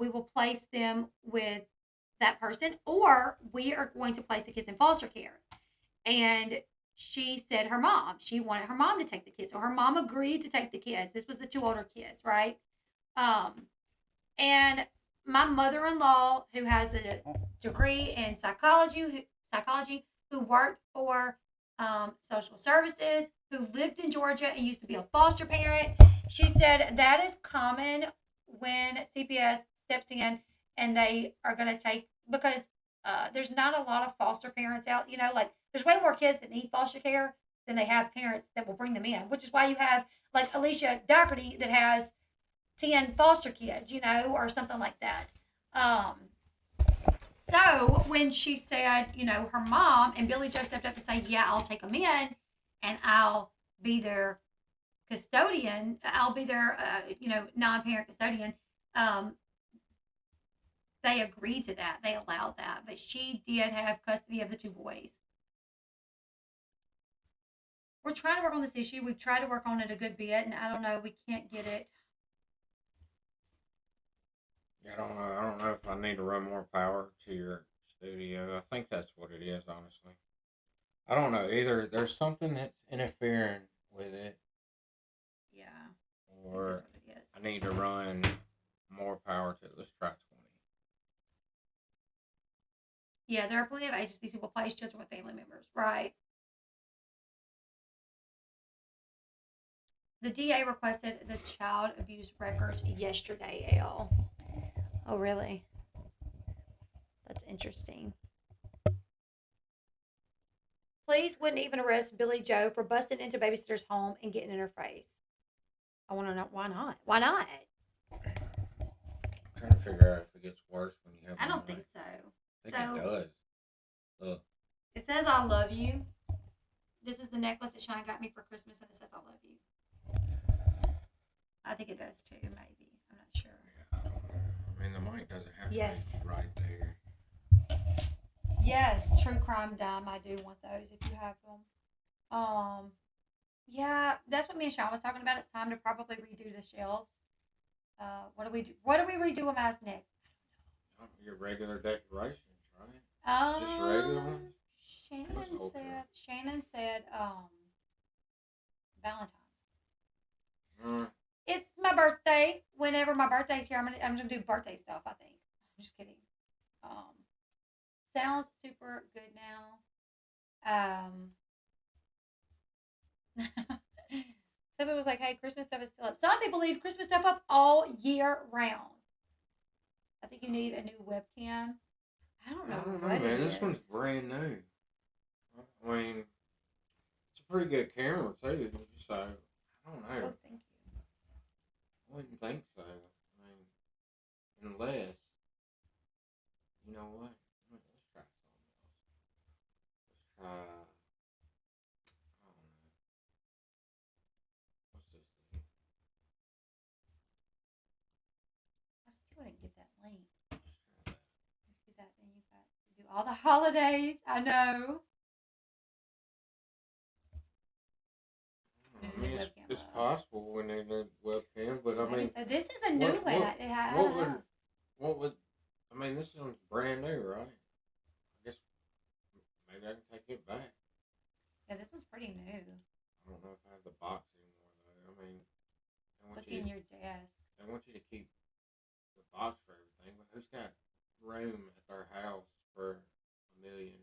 we will place them with that person, or we are going to place the kids in foster care. And she said she wanted her mom to take the kids. So her mom agreed to take the kids. This was the two older kids, right? And my mother-in-law, who has a degree in psychology, who worked for social services, who lived in Georgia and used to be a foster parent, she said that is common when CPS steps in and they are going to take, because there's not a lot of foster parents out, like there's way more kids that need foster care than they have parents that will bring them in, which is why you have like Alicia Doherty that has 10 foster kids, or something like that. So when she said, her mom and Billy Joe stepped up to say, yeah, I'll take them in and I'll be their custodian. I'll be their, non-parent custodian. They agreed to that. They allowed that. But she did have custody of the two boys. We're trying to work on this issue. We've tried to work on it a good bit, and I don't know, we can't get it.
Yeah, I don't know if I need to run more power to your studio. I think that's what it is, honestly. I don't know. Either there's something that's interfering with it,
Yeah.
or
That's what it is.
I need to run more power to it. Let's try 20.
Yeah, there are plenty of agencies who will place children with family members, right? The DA requested the child abuse records yesterday, Elle. Oh, really? That's interesting. Police wouldn't even arrest Billy Joe for busting into Babysitter's home and getting in her face. I want to know why not? Why not?
I'm trying to figure out if it gets worse when you have.
I don't think so.
I think it does. Look.
It says I love you. This is the necklace that Shine got me for Christmas, and it says I love you. I think it does too, maybe. I'm not sure.
Yeah, I don't know. I mean, the mic doesn't have to be right there.
Yes, True Crime Dime. I do want those if you have them. Yeah, that's what me and Sean was talking about. It's time to probably redo the shelves. What do we do? What do we redo them as next?
Your regular decorations, right? Just regular ones?
Shannon said, Valentine's. It's my birthday. Whenever my birthday's here, I'm gonna do birthday stuff, I think. I'm just kidding. Sounds super good now. Somebody was like, hey, Christmas stuff is still up. Some people leave Christmas stuff up all year round. I think you need a new webcam. I don't know,
man. This one's brand new. I mean, it's a pretty good camera, too. So, I don't know.
Oh, thank you.
I wouldn't think so. I mean, unless You know what? Let's try something else. Let's try. I don't know. What's this thing?
I still didn't get that link.
Let's try that.
If you do that, then you got to do all the holidays. I know.
I mean, it's possible we need a webcam, but I mean,
So this is a new one.
what would? I mean, this one's brand new, right? I guess maybe I can take it back.
Yeah, this one's pretty new.
I don't know if I have the box anymore though. I mean,
Look in your desk.
I want you to keep the box for everything, but who's got room at their house for 1,000,000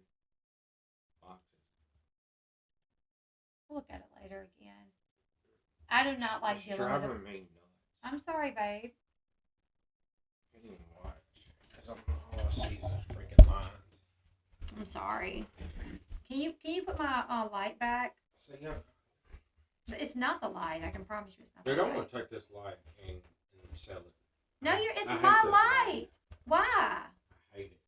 boxes?
We'll look at it later again. I do not like
It's
dealing with
driving
it.
me nuts.
I'm sorry, babe.
I can't even watch because all I see is those freaking lines.
I'm sorry. Can you put my light back?
See, yeah.
It's not the light. I can promise you it's not.
Dude,
the
I
light.
want to take this light and sell it.
No, it's
I hate
my
this
light. Why?
I hate it.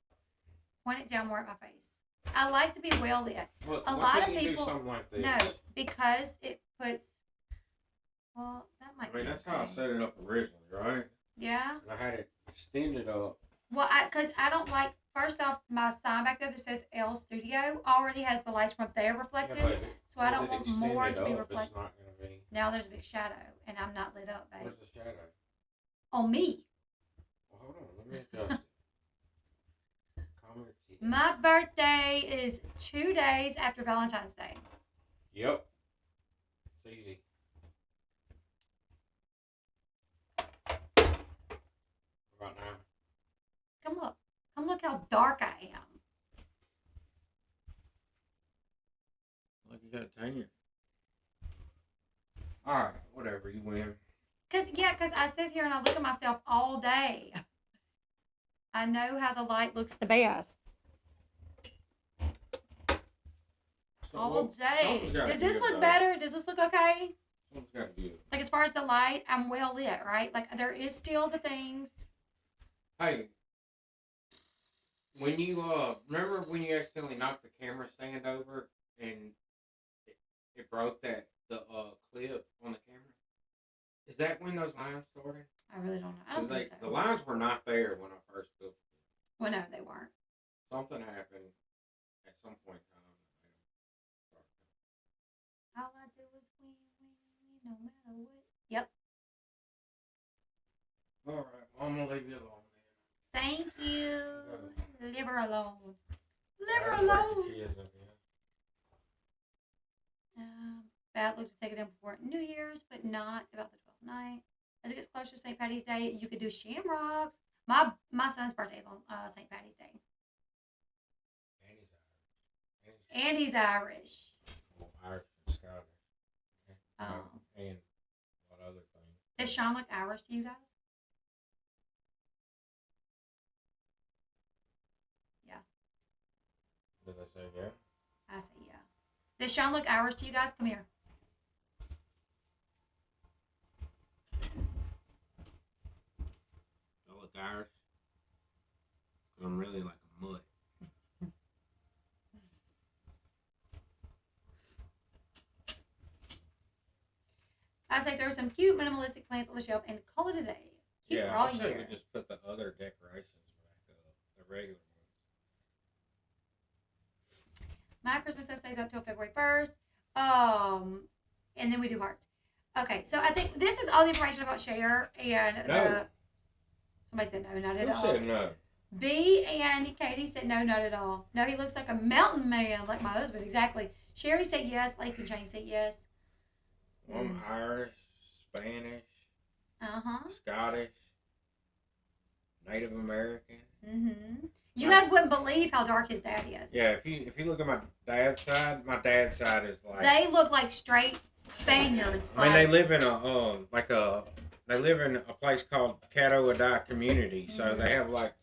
Point it down more at my face. I like to be well lit.
Look,
A
why
lot
can't
of
you
people-
do something like this?
No, because it puts. Well, that might.
I mean,
be
that's how I
okay.
set it up originally, right?
Yeah.
And I had it extended up.
Well, because I don't like. First off, my sign back there that says L Studio already has the lights from up there reflected, so I don't want more to be reflected.
It's not going to be.
Now there's a big shadow, and I'm not lit up, babe.
Where's the shadow?
On me.
Well, hold on. Let me adjust it. Calm your teeth.
My birthday is 2 days after Valentine's Day.
Yep. It's easy. Right now.
Come look. Come look how dark I am.
Look, you got a tan. Alright, whatever, you win.
Cause I sit here and I look at myself all day. I know how the light looks the best.
So
All day.
something's gotta
Does
be
this
good,
look
though.
better? Does this look okay?
Something's got to be good.
Like as far as the light, I'm well lit, right? Like there is still the things.
Hey, when you remember when you accidentally knocked the camera stand over and it broke the clip on the camera? Is that when those lines started?
I really don't know. I
'Cause
don't think so.
the lines were not there when I first built it.
Well, no, they weren't.
Something happened at some point in time.
All I do is win, no matter what. Yep.
All right, well, I'm gonna leave you alone then.
Thank you. Leave her alone. Leave her
I'll break the
alone.
kids up, yeah.
Bad look to take it in before New Year's, but not about the 12th night. As it gets closer to St. Patty's Day, you could do shamrocks. My son's birthday is on St. Patty's Day. And he's Irish.
Well, Irish and Scottish.
Oh.
And what other thing?
Does Sean look Irish to you guys? Yeah.
Did I say yeah?
I say yeah. Does Sean look Irish to you guys? Come here.
I look Irish. 'Cause I'm really like a mutt.
I say throw some cute minimalistic plants on the shelf and call it a day. Cute for all
I said
year.
we just put the other decorations back up, the regular ones.
My Christmas stuff stays up till February 1st. And then we do hearts. Okay, so I think this is all the information about Cher and
No.
somebody said no, not at
Who
all.
said no?
B and Katie said no, not at all. No, he looks like a mountain man, like my husband, exactly. Sherry said yes. Lacey and Jane said yes.
Well, I'm Irish, Spanish,
Uh-huh.
Scottish, Native American.
Mm-hmm. You guys wouldn't believe how dark his dad is.
Yeah, if you look at my dad's side is like
They look like straight Spaniards.
I mean, they live in a place called Caddo community, so they have like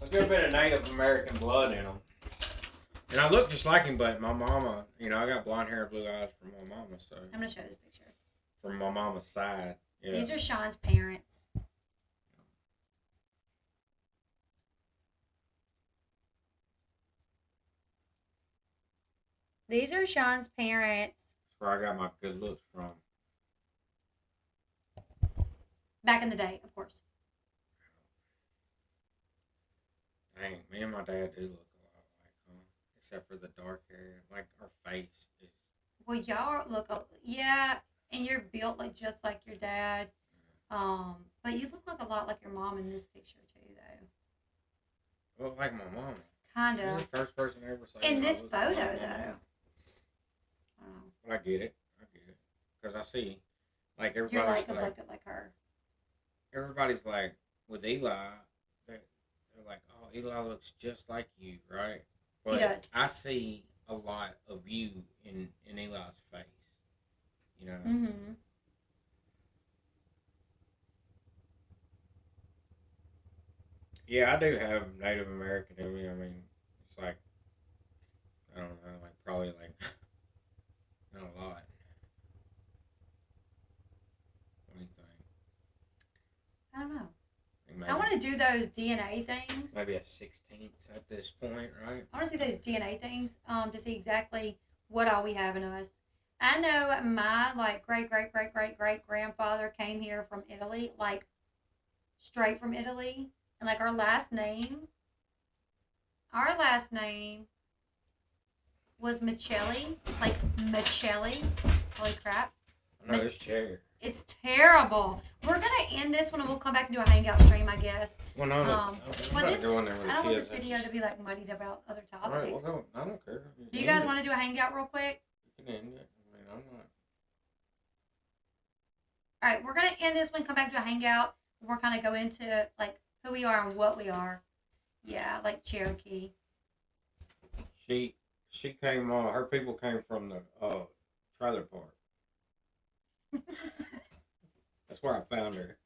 a good bit of Native American blood in them. And I look just like him, but my mama, I got blonde hair and blue eyes from my mama, so
I'm gonna show this picture.
from my mama's side. Yeah.
These are Sean's parents. These are Sean's parents.
That's where I got my good looks from.
Back in the day, of course.
Dang, me and my dad do look a lot like, huh? Except for the dark hair. Like, our face is...
Well, y'all look, yeah, and you're built like just like your dad. But you look like a lot like your mom in this picture too, though.
I look like my mama.
Kind
She's
of.
the first person to ever say
In
that I
this
look
photo,
like my
though.
mama.
Oh.
But I get it. Because I see, like,
You're
everybody's
like
like,
complected like her.
everybody's like, with Eli, they're like, oh, Eli looks just like you, right? But
He does.
I see a lot of you in Eli's face, you know?
Mm-hmm.
Yeah, I do have Native American in me. I mean, it's like, I don't know, like, probably like, not a lot. What do you think?
I don't know.
Maybe,
I want to do those DNA things.
maybe a 16th at this point, right?
I want to see those DNA things to see exactly what all we have in us. I know my like great grandfather came here from Italy, like straight from Italy, and like our last name was Michelli, like Michelli. Holy crap!
I know it's Cher.
It's terrible. We're gonna end this one and we'll come back and do a hangout stream, I guess.
Well, no,
Well,
I'm not
this,
going there with
I
the
don't want
kids.
this video to be like muddied about other
All right,
topics.
well, I don't care.
Do you guys want to do a hangout real quick?
You can end it. I mean, I'm not.
All right, we're gonna end this one. Come back to a hangout. We're kind of go into like who we are and what we are. Yeah, like Cherokee.
She came. Her people came from the trailer park. That's where I found her.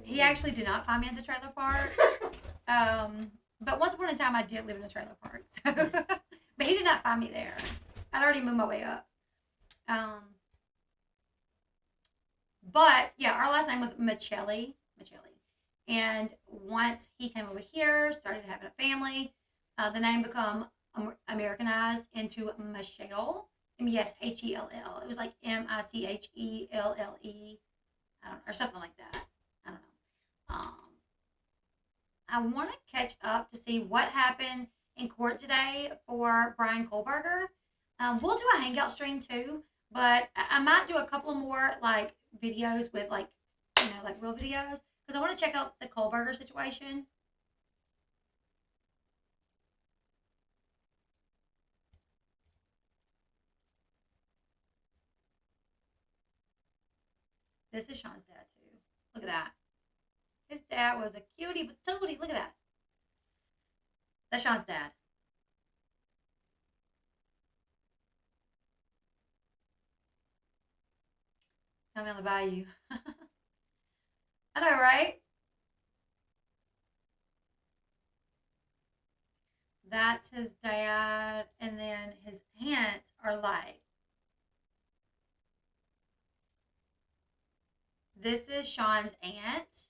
He actually did not find me at the trailer park. But once upon a time, I did live in a trailer park. So, but he did not find me there. I'd already moved my way up. But yeah, our last name was Michelli. And once he came over here, started having a family, the name become Americanized into Michelle. Mishell. It was like Michelle. I don't know, or something like that. I don't know. I want to catch up to see what happened in court today for Brian Kohlberger. We'll do a hangout stream too, but I might do a couple more like videos with like, you know, like real videos because I want to check out the Kohlberger situation. This is Sean's dad too. Look at that. His dad was a cutie patootie. Look at that. That's Sean's dad. Tell me on the bayou. I know, right? That's his dad, and then his aunts are like. This is Sean's aunt.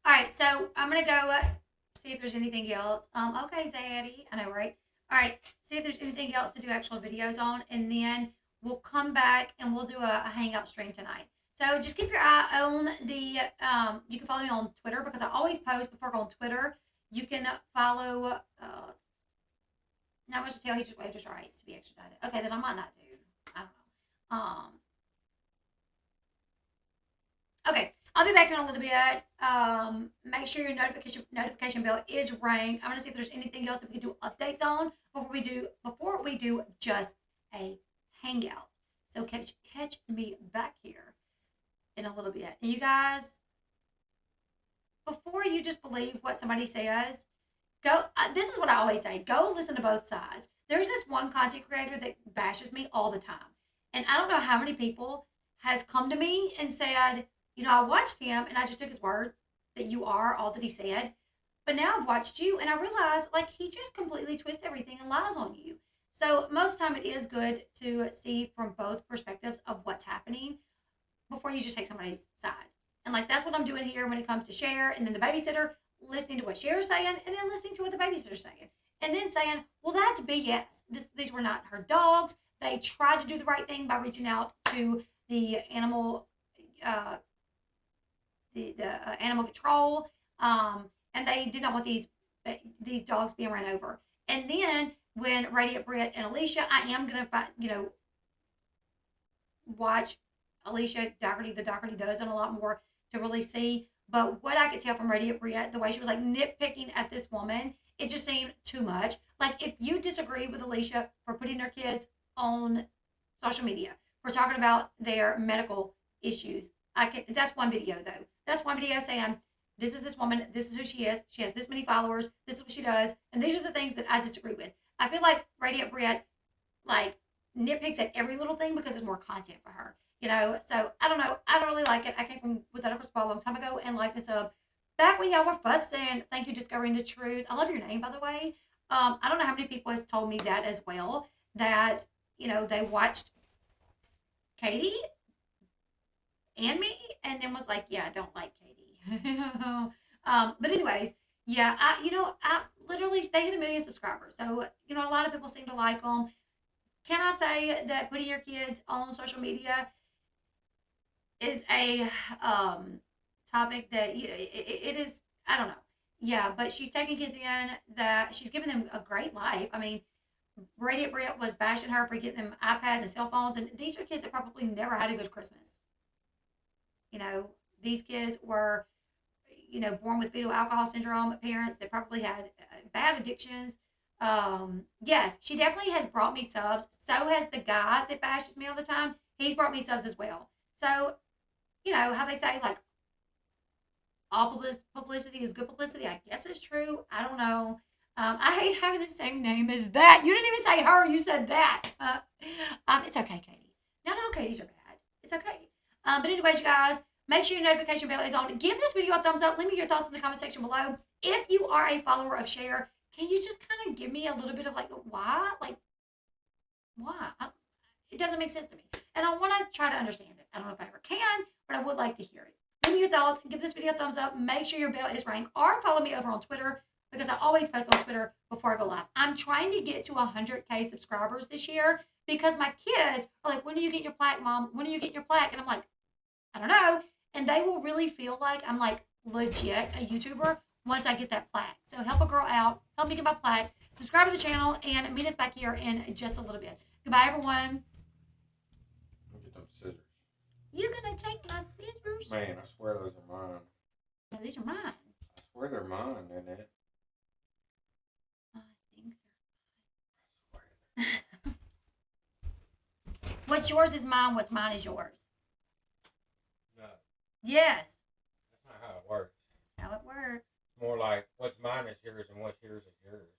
All right, so I'm gonna go see if there's anything else. Okay, Zaddy, I know, right? All right, see if there's anything else to do actual videos on, and then we'll come back and we'll do a hangout stream tonight. So just keep your eye on the, you can follow me on Twitter because I always post before I go on Twitter. You can follow, not much to tell, he just waived his rights to be extradited. Okay, then I might not do, I don't know. Okay, I'll be back in a little bit. Make sure your notification bell is rang. I'm gonna see if there's anything else that we can do updates on before we do just a hangout. So catch me back here in a little bit. And you guys, before you just believe what somebody says, go. This is what I always say: go listen to both sides. There's this one content creator that bashes me all the time, and I don't know how many people has come to me and said, you know, I watched him and I just took his word that you are all that he said. But now I've watched you and I realize like he just completely twists everything and lies on you. So most of the time it is good to see from both perspectives of what's happening before you just take somebody's side. And like that's what I'm doing here when it comes to Cher and then the babysitter, listening to what Cher's saying and then listening to what the babysitter's saying. And then saying, well, that's BS. These were not her dogs. They tried to do the right thing by reaching out to the animal, animal control, and they did not want these dogs being ran over. And then when Radiant Britt and Alicia, I am gonna watch Alicia the Doherty dozen a lot more to really see. But what I could tell from Radiant Britt, the way she was like nitpicking at this woman, it just seemed too much. Like if you disagree with Alicia for putting her kids on social media, for talking about their medical issues, that's one video though. That's one video saying, this is this woman, this is who she is, she has this many followers, this is what she does, and these are the things that I disagree with. I feel like Radiant Britt like nitpicks at every little thing because there's more content for her. So I don't know. I don't really like it. I came from with that upper spot a long time ago and like this back when y'all were fussing. Thank you, Discovering the Truth. I love your name, by the way. I don't know how many people has told me that as well, that they watched Katie and me and then was like, yeah, I don't like Katie. But anyways, yeah, I literally, they hit 1 million subscribers, so a lot of people seem to like them. Can I say that putting your kids on social media is a topic that it is, I don't know. Yeah, but she's taking kids in that she's giving them a great life. I mean, Radiant Britt was bashing her for getting them iPads and cell phones, and these are kids that probably never had a good Christmas. These kids were, born with fetal alcohol syndrome, parents that probably had bad addictions. Yes, she definitely has brought me subs. So has the guy that bashes me all the time. He's brought me subs as well. So, how they say, like, all publicity is good publicity. I guess it's true. I don't know. I hate having the same name as that. You didn't even say her. You said that. It's okay, Katie. Not all Katie's are bad. It's okay. But anyways, you guys, make sure your notification bell is on. Give this video a thumbs up. Leave me your thoughts in the comment section below. If you are a follower of Cher, can you just kind of give me a little bit of like, why? Like, why? It doesn't make sense to me. And I want to try to understand it. I don't know if I ever can, but I would like to hear it. Leave me your thoughts. Give this video a thumbs up. Make sure your bell is rang. Or follow me over on Twitter because I always post on Twitter before I go live. I'm trying to get to 100K subscribers this year because my kids are like, when are you getting your plaque, Mom? When are you getting your plaque? And I'm like, I don't know. And they will really feel like I'm like legit a YouTuber once I get that plaque. So help a girl out. Help me get my plaque. Subscribe to the channel and meet us back here in just a little bit. Goodbye, everyone.
Get those scissors.
You're going to take my scissors?
Man, I swear those are mine.
No, these are mine.
I swear they're mine, isn't it?
I think they're What's yours is mine. What's mine is yours.
No.
Yes.
That's not how it works.
That's how it works.
It's more like what's mine is yours and what's yours is yours.